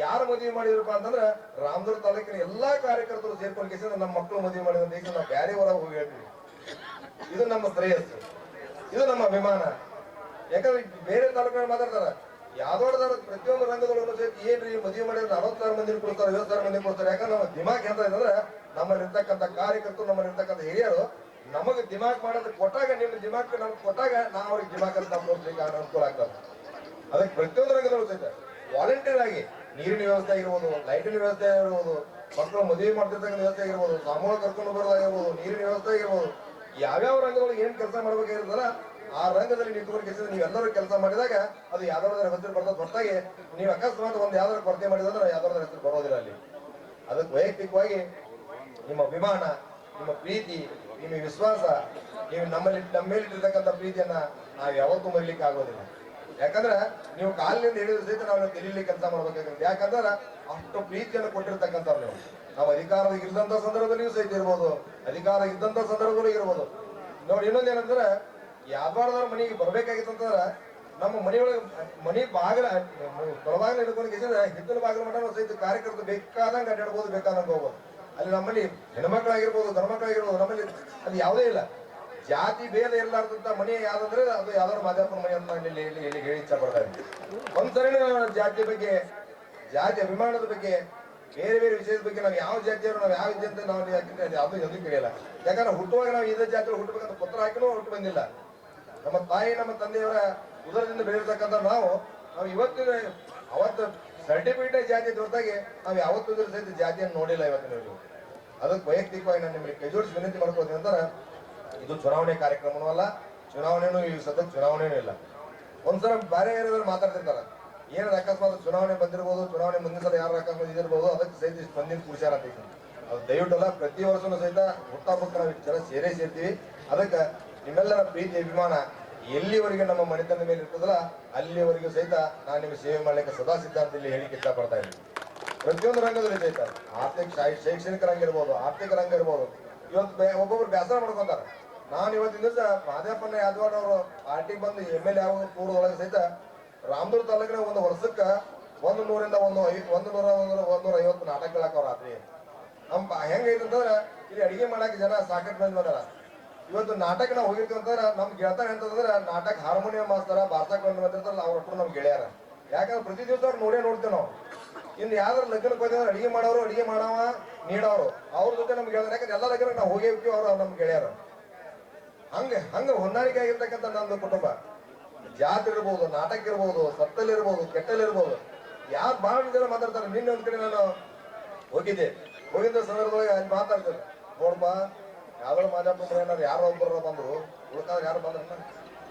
Speaker 2: ಯಾರು ಮದುವೆ ಮಾಡಿದ್ರಪ್ಪ ಅಂತಂದ್ರ ರಾಮದುರ್ಗ ತಾಲೂಕಿನ ಎಲ್ಲಾ ಕಾರ್ಯಕರ್ತರು ಸೇರ್ಕೊಂಡು ನಮ್ಮ ಮಕ್ಕಳು ಮದುವೆ ಮಾಡಿದಂತ ನಾವು ಬ್ಯಾರೆ ಹೊರಗೆ ಹೋಗಿ ಹೇಳ್ತೀವಿ. ಇದು ನಮ್ಮ ಶ್ರೇಯಸ್ಸು, ಇದು ನಮ್ಮ ಅಭಿಮಾನ. ಯಾಕಂದ್ರೆ ಬೇರೆ ತಾಲೂಕಿನ ಮಾತಾಡ್ತಾರ ಯಾವ್ದೋಡದಾರ ಪ್ರತಿಯೊಂದು ರಂಗದೊಳಗೂ ಸಹಿತ ಏನ್ರಿ ಮದುವೆ ಮಾಡಿದ್ರೆ 60,000 ಮಂದಿ ಕೊಡ್ತಾರೆ, 50,000 ಮಂದಿ ಕೊಡ್ತಾರೆ. ಯಾಕಂದ್ರೆ ನಮ್ಮ ದಿಮಾಕ್ ಎಂತ ಇದ್ರೆ ನಮ್ಮಲ್ಲಿ ಇರ್ತಕ್ಕಂಥ ಕಾರ್ಯಕರ್ತರು, ನಮ್ಮಲ್ಲಿ ಇರ್ತಕ್ಕಂಥ ಹಿರಿಯರು ನಮಗೆ ದಿಮಾಕ್ ಮಾಡೋದು ಕೊಟ್ಟಾಗ, ನಿಮ್ಮ ದಿಮಾಕ್ ನಮ್ಗೆ ಕೊಟ್ಟಾಗ ನಾವು ಅವ್ರಿಗೆ ದಿಮಾಕ್ ಅಂತ ತೋರಿಸ್ಲಿಕ್ಕೆ ಅನುಕೂಲ ಆಗ್ತದೆ. ಅದಕ್ಕೆ ಪ್ರತಿಯೊಂದು ರಂಗದೊಳಗೂ ಸಹಿತ ವಾಲಂಟಿಯರ್ ಆಗಿ ನೀರಿನ ವ್ಯವಸ್ಥೆ ಆಗಿರ್ಬೋದು, ಲೈಟಿನ ವ್ಯವಸ್ಥೆ ಆಗಿರ್ಬೋದು, ಮಕ್ಕಳು ಮದುವೆ ಮಾಡ್ತಿರ್ತಕ್ಕಂಥ ವ್ಯವಸ್ಥೆ ಆಗಿರ್ಬೋದು, ಸಾಮೂಹಿಕ ಕರ್ಕೊಂಡು ಬರೋದಾಗಿರ್ಬೋದು, ನೀರಿನ ವ್ಯವಸ್ಥೆ ಆಗಿರ್ಬೋದು, ಯಾವ್ಯಾವ ರಂಗದೊಳಗೆ ಏನ್ ಕೆಲಸ ಮಾಡ್ಬೇಕಾಗಿರ್ತಲ್ಲ ಆ ರಂಗದಲ್ಲಿ ನಿಂತುಕೊಂಡು ನೀವೆಲ್ಲರೂ ಕೆಲಸ ಮಾಡಿದಾಗ ಅದು ಯಾವ್ದಾದ್ರ ಹೆಸರು ಬರ್ತದೆ. ಹೊರತಾಗಿ ನೀವು ಅಕಸ್ಮಾತ್ ಒಂದು ಯಾವ್ದಾದ್ರು ಕೊರತೆ ಮಾಡಿದ್ರೆ ಯಾವ್ದಾದ್ರ ಹೆಸರು ಬರೋದಿಲ್ಲ ಅಲ್ಲಿ. ಅದಕ್ಕೆ ವೈಯಕ್ತಿಕವಾಗಿ ನಿಮ್ಮ ಅಭಿಮಾನ, ನಿಮ್ಮ ಪ್ರೀತಿ, ನಿಮ್ಮ ವಿಶ್ವಾಸ, ನೀವು ನಮ್ಮ ಮೇಲೆ ಇಟ್ಟಿರ್ತಕ್ಕಂಥ ಪ್ರೀತಿಯನ್ನ ನಾವು ಯಾವತ್ತೂ ಮರಿಲಿಕ್ಕೆ ಆಗೋದಿಲ್ಲ. ಯಾಕಂದ್ರೆ ನೀವು ಕಾಲಿನಿಂದ ಹಿಡಿದು ಸಹಿತ ನಾವು ತಿಳಿಲಿ ಕೆಲಸ ಮಾಡ್ಬೇಕಾಗುತ್ತೆ. ಯಾಕಂದ್ರೆ ಅಷ್ಟು ಪ್ರೀತಿಯನ್ನು ಕೊಟ್ಟಿರ್ತಕ್ಕಂಥವ್ರು ನೀವು. ನಾವು ಅಧಿಕಾರ ಇಲ್ಲದಂತ ಸಂದರ್ಭದಲ್ಲಿಯೂ ಸಹಿತ ಇರ್ಬೋದು, ಅಧಿಕಾರ ಇದ್ದಂತ ಸಂದರ್ಭದಲ್ಲೂ ಇರ್ಬೋದು. ನೋಡಿ ಇನ್ನೊಂದೇನಂದ್ರೆ ಯಾವ್ದಾರ ಮನೆಗೆ ಬರ್ಬೇಕಾಗಿತ್ತಂತಂದ್ರ ನಮ್ಮ ಮನೆಯೊಳಗೆ ಮನೆ ಬಾಗಿಲ ಹೊರಬಾಗಿಲು ಹಿಡ್ಕೊಂಡು ಹಿತ್ತಲ ಬಾಗಿಲ ಮಠ ಸಹಿತ ಕಾರ್ಯಕರ್ತರು ಬೇಕಾದಂಗೆ ಅಡ್ಡಾಡ್ಬೋದು, ಬೇಕಾದಂಗೆ ಹೋಗ್ಬೋದು. ಅಲ್ಲಿ ನಮ್ಮಲ್ಲಿ ಹೆಣ್ಮಕ್ಳಾಗಿರ್ಬೋದು, ಗಂಡ್ಮಕ್ಳಾಗಿರ್ಬೋದು, ನಮ್ಮಲ್ಲಿ ಅಲ್ಲಿ ಯಾವುದೇ ಇಲ್ಲ, ಜಾತಿ ಭೇದ ಇರಲಾರ್ದಂತ ಮನೆ ಯಾವ್ದಂದ್ರೆ ಅದು ಯಾವ್ದಾದ್ರು ಮಾದೇವಪ್ಪನ ಮನೆ ಅಂತ ನಾನು ಇಲ್ಲಿ ಹೇಳಿ ಇಚ್ಛೆ ಪಡ್ತಾ ಇದ್ದೀನಿ. ಒಂದ್ಸರಿ ಜಾತಿ ಬಗ್ಗೆ, ಜಾತಿ ಅಭಿಮಾನದ ಬಗ್ಗೆ, ಬೇರೆ ಬೇರೆ ವಿಷಯದ ಬಗ್ಗೆ ನಾವು ಯಾವ ಜಾತಿಯವರು ನಾವು ಯಾವ ವಿದ್ಯೆ ಅಂತ ನಾವು ಯಾವ್ದು ಎದ್ದು ಕೇಳಿಲ್ಲ. ಯಾಕಂದ್ರೆ ಹುಟ್ಟುವಾಗ ನಾವು ಇದೇ ಜಾತಿಯವರು ಹುಟ್ಟಬೇಕಂತ ಪತ್ರ ಹಾಕಿನೂ ಹುಟ್ಟು ಬಂದಿಲ್ಲ. ನಮ್ಮ ತಾಯಿ ನಮ್ಮ ತಂದೆಯವರ ಉದರದಿಂದ ಬೆಳೆದಿರ್ತಕ್ಕಂಥ ನಾವು ಇವತ್ತಿನ ಅವತ್ತು ಸರ್ಟಿಫಿಕೇಟ್ ಜಾತಿ ಹೊರತಾಗಿ ನಾವು ಯಾವತ್ತೂ ಸಹಿತ ಜಾತಿಯನ್ನು ನೋಡಿಲ್ಲ ಇವತ್ತಿನ. ಅದಕ್ಕೆ ವೈಯಕ್ತಿಕವಾಗಿ ನಾನು ನಿಮಗೆ ಕೈ ಜೋಡಿಸಿ ವಿನಂತಿ ಮಾಡ್ಕೋತೀನಿ ಅಂತಾರೆ, ಇದು ಚುನಾವಣೆ ಕಾರ್ಯಕ್ರಮನೂ ಅಲ್ಲ, ಚುನಾವಣೆನೂ ಈ ಸದ್ಯಕ್ಕೆ ಚುನಾವಣೆನೂ ಇಲ್ಲ. ಒಂದ್ಸಲ ಬೇರೆ ಏರಿಯಾದಲ್ಲಿ ಮಾತಾಡ್ತಿರ್ತಾರ, ಏನಾರ ಅಕಸ್ಮಾತ್ ಚುನಾವಣೆ ಬಂದಿರ್ಬೋದು, ಚುನಾವಣೆ ಮುಂದಿನ ಸಲ ಯಾರು ಅಕಸ್ಮಾತ್ ಇದಿರ್ಬೋದು, ಅದಕ್ಕೆ ಸಹಿತ ಮಂದಿನ ಕುಡಿಸ್ಯಾರ ಅಂತ ಅದು ದಯವಿಟ್ಟಲ್ಲ. ಪ್ರತಿ ವರ್ಷನೂ ಸಹಿತ ಹುಟ್ಟಹಬ್ಬಕ್ಕೆ ನಾವು ಜನ ಸೇರ್ತೀವಿ. ಅದಕ್ಕೆ ನಿಮ್ಮೆಲ್ಲರ ಪ್ರೀತಿ ಅಭಿಮಾನ ಎಲ್ಲಿವರೆಗೆ ನಮ್ಮ ಮನೆತನದ ಮೇಲೆ ಇರ್ತದಲ್ಲ ಅಲ್ಲಿವರೆಗೂ ಸಹಿತ ನಾನು ನಿಮಗೆ ಸೇವೆ ಮಾಡ್ಲಿಕ್ಕೆ ಸದಾ ಸಿದ್ಧ ಅಂತ ಇಲ್ಲಿ ಹೇಳಿಕ್ಕೆ ಇಷ್ಟಪಡ್ತಾ ಇದ್ದೀನಿ. ಪ್ರತಿಯೊಂದು ರಂಗದಲ್ಲಿ ಸಹಿತ ಶೈಕ್ಷಣಿಕ ರಂಗ ಇರ್ಬೋದು, ಆರ್ಥಿಕ ರಂಗ ಇರ್ಬೋದು. ಇವತ್ತು ಒಬ್ಬೊಬ್ರು ಬೇಸರ ಮಾಡ್ಕೊಂತಾರ. ನಾನು ಇವತ್ತಿನ ದಿವಸ ಮಾದೇವಪ್ಪಣ್ಣ ಯಾದವಾಡ್ ಅವರು ಪಾರ್ಟಿಗೆ ಬಂದು MLA ಆಗೋ ಪೂರ್ವದೊಳಗೆ ಸಹಿತ ರಾಮದುರ್ಗ ತಾಲೂಕಿನ ಒಂದು ವರ್ಷಕ್ಕೆ ಒಂದು 100ರಿಂದ 150 ನಾಟಕಗಳಾಕವ ರಾತ್ರಿ. ನಮ್ಮ ಹೆಂಗೈತೆ ಅಂತಂದ್ರೆ ಇಲ್ಲಿ ಅಡಿಗೆ ಮಾಡಕ್ಕೆ ಜನ ಸಾಕಷ್ಟು ಮಂದಿ ಬಂದಾರ. ಇವತ್ತು ನಾಟಕ ನಾವು ಹೋಗಿರ್ತೀವಿ ಅಂತಂದ್ರೆ ನಮ್ ಗೆಳತಾರ ಅಂತಂದ್ರೆ ನಾಟಕ ಹಾರ್ಮೋನಿಯಂ ಮಾಸ್ತರ ಬಾರ್ಸಾಕ್ ಬಂದು ಬಂದಿರ್ತಾರಲ್ಲ ಅವ್ರ ಒಟ್ಟು ನಮ್ ಗೆಳೆಯರ. ಯಾಕಂದ್ರೆ ಪ್ರತಿ ದಿವಸ ಅವ್ರು ನೋಡ್ತೇವೆ ನಾವು. ಇನ್ನು ಯಾವ್ದಾರ ಲಗ್ನಕ್ಕೆ ಹೋದ್ರೆ ಅಡಿಗೆ ಮಾಡೋರು, ಅಡಿಗೆ ಮಾಡವ ನೀಡೋರು ಅವ್ರ ಜೊತೆ ನಮ್ಗೆ ಗೆಳೆಯರು. ಯಾಕಂದ್ರೆ ಎಲ್ಲ ಲಗ್ನಕ್ಕೆ ನಾವು ಹೋಗಿರ್ತೀವಿ, ಅವ್ರು ನಮ್ ಗೆಳೆಯರು. ಹಂಗ ಹೊಂದಾಣಿಕೆ ಆಗಿರ್ತಕ್ಕಂಥ ನಂದು ಕುಟುಂಬ. ಜಾತ್ರೆ ಇರ್ಬೋದು, ನಾಟಕ ಇರ್ಬೋದು, ಸತ್ತಲ್ಲಿರ್ಬೋದು, ಕೆಟ್ಟಲ್ಲಿರ್ಬೋದು, ಯಾರು ಬಹಳ ಜನ ಮಾತಾಡ್ತಾರೆ. ನಿನ್ನೆ ಒಂದ್ ಕಡೆ ನಾನು ಹೋಗಿದ್ದ ಸಂದರ್ಭದೊಳಗೆ ಅಲ್ಲಿ ಮಾತಾಡ್ತಾರೆ, ನೋಡ್ಬ ಯಾವ್ದಾರು ಮಾಜಾಪ ಏನಾರು ಯಾರೋ ಒಬ್ಬರ ಬಂದ್ರು, ಉಳ್ಕಾದ್ರೆ ಯಾರು ಬಂದ್ರ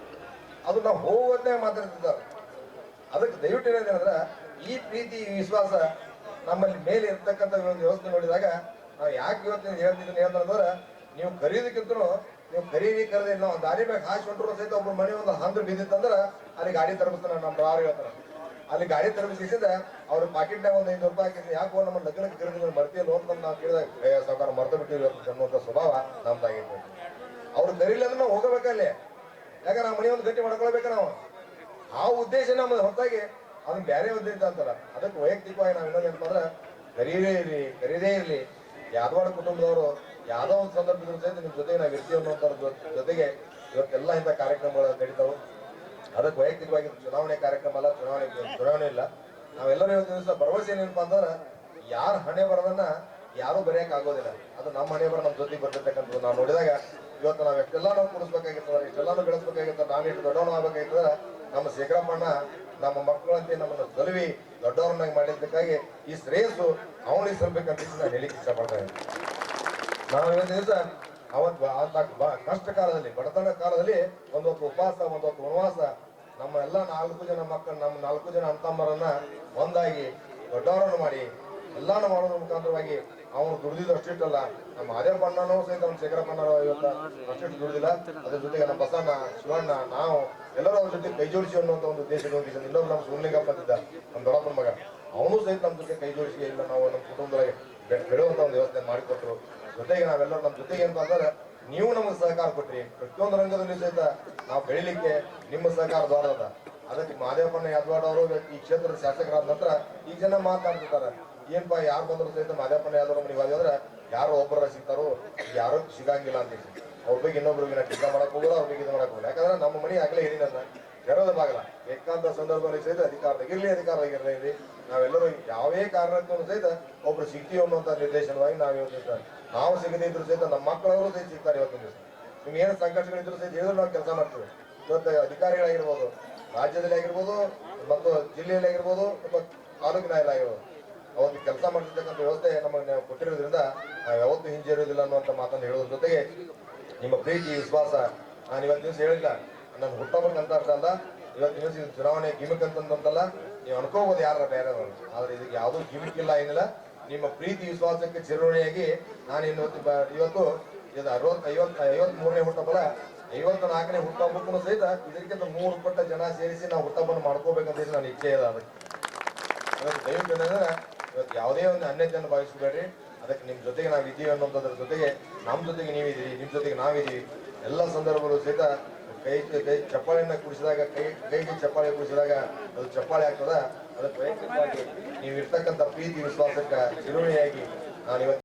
Speaker 2: ಅದು ನಾವು ಹೋಗೋದೇ ಮಾತಾಡ್ತಿದ್ದಾರೆ. ಅದಕ್ಕೆ ದಯವಿಟ್ಟು ಏನೇನಂದ್ರೆ ಈ ಪ್ರೀತಿ ವಿಶ್ವಾಸ ನಮ್ಮಲ್ಲಿ ಮೇಲೆ ಇರ್ತಕ್ಕಂಥ ಒಂದು ವ್ಯವಸ್ಥೆ ನೋಡಿದಾಗ ನಾವು ಯಾಕೆ ಇವತ್ತಿನ ಹೇಳ್ತಿದ್ದೀನಿ ಅಂತಂದ್ರೆ, ನೀವು ಖರೀದಿಕ್ಕಿಂತನೂ ನೀವು ಕರೆದಿ ನಾವು ದಾರಿ ಮ್ಯಾಗ ಹಾಸ್ಕೊಂಡ್ರು ಸಹಿತ ಒಬ್ಬರು ಮನೆ ಒಂದು ಹಂದ್ರ ಬಿದ್ದಿತ್ತಂದ್ರೆ ಅಲ್ಲಿ ಗಾಡಿ ತರಬಿಸ್ತಾನೆ. ನಮ್ಮ ಡ್ರಾರ್ ಹೇಳ್ತಾರೆ, ಅಲ್ಲಿ ಗಾಡಿ ತರಬಿಸಿದ ಅವ್ರ ಪಾಕೆಟ್ನಾಗ ಒಂದು 500 ರೂಪಾಯಿ ಹಾಕಿದ್ರೆ ಯಾಕೋ ನಮ್ಮ ಲಗ್ನಕ್ಕೆ ಕರೆದಿಲ್ಲ ಮರ್ತಿಯಲ್ಲ ಅಂತ ನಾವು ಕೇಳಿದಾಗ ಸಾಕಾರ ಮರ್ತ ಬಿಟ್ಟಿವಿ ಅನ್ನುವಂಥ ಸ್ವಭಾವ ನಮ್ದಾಗಿರ್ತದೆ. ಅವ್ರು ಕರೀಲಿ ಅಂದ್ರೆ ನಾವು ಹೋಗಬೇಕಲ್ಲಿ. ಯಾಕಂದ್ರೆ ನಾವು ಮನೆ ಒಂದು ಗಟ್ಟಿ ಮಾಡ್ಕೊಳ್ಬೇಕ ನಾವು. ಆ ಉದ್ದೇಶ ನಮ್ಮ ಹೊರತಾಗಿ ಅದನ್ನ ಬೇರೆ ಉದ್ದೇಶ ಅಂತಾರ. ಅದಕ್ಕೆ ವೈಯಕ್ತಿಕವಾಗಿ ನಾವು ಇನ್ನೊಂದು ಏನಂತಂದ್ರೆ ಕರೀದೇ ಇರಲಿ ಯಾದವಾಡ ಕುಟುಂಬದವರು ಯಾವ್ದೋ ಒಂದು ಸಂದರ್ಭದಲ್ಲಿ ಸಹಿತ ನಿಮ್ ಜೊತೆಗೆ ನಾವು ಇರ್ತೀವಿ ಅನ್ನೋದ್ರ ಜೊತೆಗೆ ಇವತ್ತೆಲ್ಲ ಇಂಥ ಕಾರ್ಯಕ್ರಮಗಳು ನಡೀತಾವೆ. ಅದಕ್ಕೆ ವೈಯಕ್ತಿಕವಾಗಿ ಚುನಾವಣೆ ಕಾರ್ಯಕ್ರಮ ಅಲ್ಲ, ಚುನಾವಣೆ ಇಲ್ಲ. ನಾವೆಲ್ಲರೂ ಇವತ್ತು ದಿವಸ ಭರವಸೆ ಏನಪ್ಪಾ ಅಂತಂದ್ರೆ ಯಾರ ಹಣೆ ಬರೋದನ್ನ ಯಾರು ಬರೆಯಕ್ ಆಗೋದಿಲ್ಲ. ಅದು ನಮ್ಮ ಹಣೆ ಬರ ನಮ್ಮ ಜೊತೆಗೆ ಬರ್ತಿರ್ತಕ್ಕಂಥದ್ದು. ನಾವು ನೋಡಿದಾಗ ಇವತ್ತು ನಾವ್ ಎಷ್ಟೆಲ್ಲ ನಾವು ಕೂಡಿಸ್ಬೇಕಾಗಿರ್ತದ, ಎಷ್ಟೆಲ್ಲಾನು ಬೆಳೆಸ್ಬೇಕಾಗಿರ್ತದೆ. ನಾನು ಎಷ್ಟು ದೊಡ್ಡವನು ಆಗ್ಬೇಕಾಗಿರ್ತದ, ನಮ್ಮ ಶೇಖರಪ್ಪಣ್ಣ ನಮ್ಮ ಮಕ್ಕಳಂತೆ ನಮ್ಮನ್ನು ಸಲುವಿ ದೊಡ್ಡವ್ರನ್ನಾಗಿ ಮಾಡಿದ್ದಕ್ಕಾಗಿ ಈ ಶ್ರೇಯಸ್ಸು ಅವನಿಗೆ ಸಲ್ಬೇಕಂತ ನಾನು ಹೇಳಿಕ್ಕೆ ಇಷ್ಟಪಡ್ತೇನೆ. ನಾವು ಇವತ್ತು ದಿವಸ ಕಷ್ಟ ಕಾಲದಲ್ಲಿ, ಬಡತನ ಕಾಲದಲ್ಲಿ ಒಂದೊತ್ತು ಉಪವಾಸ, ಒಂದೊತ್ತು ವನವಾಸ, ನಮ್ಮ ಎಲ್ಲ 4 ಜನ ಮಕ್ಕಳು, ನಮ್ಮ 4 ಜನ ಅಂತಮ್ಮರನ್ನ ಒಂದಾಗಿ ದೊಡ್ಡವರನ್ನು ಮಾಡಿ ಎಲ್ಲಾನು ಮಾಡೋದ್ರ ಮುಖಾಂತರವಾಗಿ ಅವನು ದುಡಿದಿದ್ದು ಅಷ್ಟಿಟ್ಟಲ್ಲ. ನಮ್ಮ ಆರ್ಯಪ್ಪಣ್ಣನೂ ಸಹಿತ ನಮ್ಮ ಶೇಖರಪ್ಪಣ್ಣ ಇವತ್ತು ಅಷ್ಟಿಟ್ಟು ದುಡಿದಿಲ್ಲ. ಅದ್ರ ಜೊತೆಗೆ ನಮ್ಮ ಬಸಣ್ಣ, ಶಿವಣ್ಣ, ನಾವು ಎಲ್ಲರೂ ಅವ್ರ ಜೊತೆ ಕೈ ಜೋಡಿಸಿ ಅನ್ನುವಂಥ ಒಂದು ಉದ್ದೇಶದ ಇನ್ನೊಬ್ಬರು ನಮ್ಮ ಸುಮಲಿಂಗಪ್ಪ ಅಂತಿದ್ದ, ನಮ್ಮ ದೊಡ್ಡಪ್ಪನ ಮಗ, ಅವನು ಸಹಿತ ನಮ್ಮ ಜೊತೆ ಕೈ ಜೋಡಿಸಿ ಇಲ್ಲ ನಾವು ನಮ್ಮ ಕುಟುಂಬದೊಳಗೆ ಬೆಳೆಯುವಂತ ಒಂದು ವ್ಯವಸ್ಥೆ ಮಾಡಿಕೊಟ್ರು. ಜೊತೆಗೆ ನಾವೆಲ್ಲರೂ ನಮ್ಮ ಜೊತೆಗೆ ಅಂತ ಅಂದ್ರೆ ನೀವು ನಮಗೆ ಸಹಕಾರ ಕೊಟ್ರಿ. ಪ್ರತಿಯೊಂದು ರಂಗದಲ್ಲಿ ಸಹಿತ ನಾವು ಬೆಳಿಲಿಕ್ಕೆ ನಿಮ್ಮ ಸಹಕಾರ ದ್ವಾರದ. ಅದಕ್ಕೆ ಮಹದೇವಪ್ಪಣ್ಣ ಯಾದವಾಡ ಅವರು ಈ ಕ್ಷೇತ್ರದ ಶಾಸಕರಾದ ನಂತರ ಈ ಜನ ಮಾತಾಡ್ತಿರ್ತಾರೆ, ಏನ್ಪಾ ಯಾರು ಬಂದ್ರು ಸಹಿತ ಮಹದೇವಪ್ಪಣ್ಣ ಯಾದವಾಡ ಮನೆಗೆ ಹೋದ್ರೆ ಯಾರು ಒಬ್ಬರ ಸಿಗ್ತಾರೋ, ಯಾರು ಸಿಗಂಗಿಲ್ಲ ಅಂತ ಅವ್ರ ಬಗ್ಗೆ ಇನ್ನೊಬ್ರಿಗೆ ಟೀಕಾ ಮಾಡಕ್ ಹೋಗೋಲ್ಲ, ಅವ್ರ ಬಗ್ಗೆ ಇದು ಮಾಡಕ್ ಹೋಗಲ್ಲ. ಯಾಕಂದ್ರೆ ನಮ್ಮ ಮನೆ ಆಗ್ಲೇ ಏನಿಲ್ಲ ತೆರೋದ ಬಾಗಲ್ಲ. ಏಕಾಂತ ಸಂದರ್ಭದಲ್ಲಿ ಸಹಿತ ಅಧಿಕಾರದಾಗಿರ್ಲಿ ನಾವೆಲ್ಲರೂ ಯಾವೇ ಕಾರಣಕ್ಕೂ ಸಹಿತ ಒಬ್ರು ಸಿಗ್ತೀವಿ ಅನ್ನುವಂಥ ನಿರ್ದೇಶನವಾಗಿ ನಾವು ಸಿಗದೇ ಇದ್ರು ಸಹಿತ ನಮ್ಮ ಮಕ್ಕಳವರು ಸಹಿತ ಸಿಗ್ತಾರೆ. ಇವತ್ತು ದಿವಸ ನಿಮ್ಗೆ ಏನು ಸಂಕಷ್ಟಗಳಿದ್ರು ಸಹಿತ ಹೇಳಿದ್ರು ನಾವು ಕೆಲಸ ಮಾಡ್ತೀವಿ. ಇವತ್ತು ಅಧಿಕಾರಿಗಳಾಗಿರ್ಬೋದು, ರಾಜ್ಯದಲ್ಲಿ ಆಗಿರ್ಬೋದು, ಮತ್ತು ಜಿಲ್ಲೆಯಲ್ಲಿ ಆಗಿರ್ಬೋದು, ಅಥವಾ ತಾಲೂಕಿನಲ್ಲಾಗಿರ್ಬೋದು, ಅವತ್ತು ಕೆಲಸ ಮಾಡ್ತಿರ್ತಕ್ಕಂಥ ವ್ಯವಸ್ಥೆ ನಮಗೆ ಕೊಟ್ಟಿರೋದ್ರಿಂದ ನಾವು ಯಾವತ್ತೂ ಹಿಂಜರಿಯೋದಿಲ್ಲ ಅನ್ನುವಂಥ ಮಾತನ್ನು ಹೇಳೋದ್ರ ಜೊತೆಗೆ ನಿಮ್ಮ ಪ್ರೀತಿ ವಿಶ್ವಾಸ ನಾನು ಇವತ್ತು ದಿವಸ ಹೇಳಿಲ್ಲ, ನಾನು ಹುಟ್ಟಬೇಕಂತ ಅಷ್ಟ ಅಲ್ಲ, ಇವತ್ತು ದಿವಸ ಇದು ಚುನಾವಣೆ ಗಿಮಿಕ್ ಅಂತಂತಲ್ಲ, ನೀವು ಅನ್ಕೋಬಹುದು ಯಾರ ಬೇರೆದವರು, ಆದ್ರೆ ಇದಕ್ಕೆ ಯಾವುದೂ ಗಿಮಿಕ್ ಇಲ್ಲ, ಏನಿಲ್ಲ. ನಿಮ್ಮ ಪ್ರೀತಿ ವಿಶ್ವಾಸಕ್ಕೆ ಚಿರುಣಿಯಾಗಿ ನಾನು ಇವತ್ತು ಇದು 53ನೇ ಹುಟ್ಟಬಲ್ಲ, 54ನೇ ಹುಟ್ಟಹಬ್ಬಕ್ಕೂ ಸಹಿತ ಇದಕ್ಕಿಂತ 3 ಪಟ್ಟ ಜನ ಸೇರಿಸಿ ನಾವು ಹುಟ್ಟಹಬ್ಬನ್ನು ಮಾಡ್ಕೋಬೇಕಂತ ಹೇಳಿ ನನ್ನ ಇಚ್ಛೆ ಇದೆ. ಅದಕ್ಕೆ ದಯವಿಟ್ಟು ಏನಂದ್ರೆ ಇವತ್ತು ಯಾವುದೇ ಒಂದು ಅನ್ಯತೆಯನ್ನು ಭಾವಿಸಬೇಡ್ರಿ. ಅದಕ್ಕೆ ನಿಮ್ಮ ಜೊತೆಗೆ ನಾವು ಇದ್ದೀವಿ ಅನ್ನೋದ್ರ ಜೊತೆಗೆ ನಮ್ಮ ಜೊತೆಗೆ ನೀವಿದ್ದೀವಿ, ನಿಮ್ಮ ಜೊತೆಗೆ ನಾವಿದ್ದೀವಿ. ಎಲ್ಲ ಸಂದರ್ಭಗಳು ಸಹಿತ ಕೈ ಚಪ್ಪಾಳೆಯನ್ನ ಕುಡಿಸಿದಾಗ, ಕೈಗೆ ಚಪ್ಪಾಳೆ ಕುಡಿಸಿದಾಗ ಅದು ಚಪ್ಪಾಳೆ ಆಗ್ತದ. ಅದಕ್ಕೆ ವೈಯಕ್ತಿಕವಾಗಿ ನೀವು ಇರ್ತಕ್ಕಂಥ ಪ್ರೀತಿ ವಿಶ್ವಾಸಕ್ಕೆ ಚಿರುಣಿಯಾಗಿ ನಾನು ಇವತ್ತು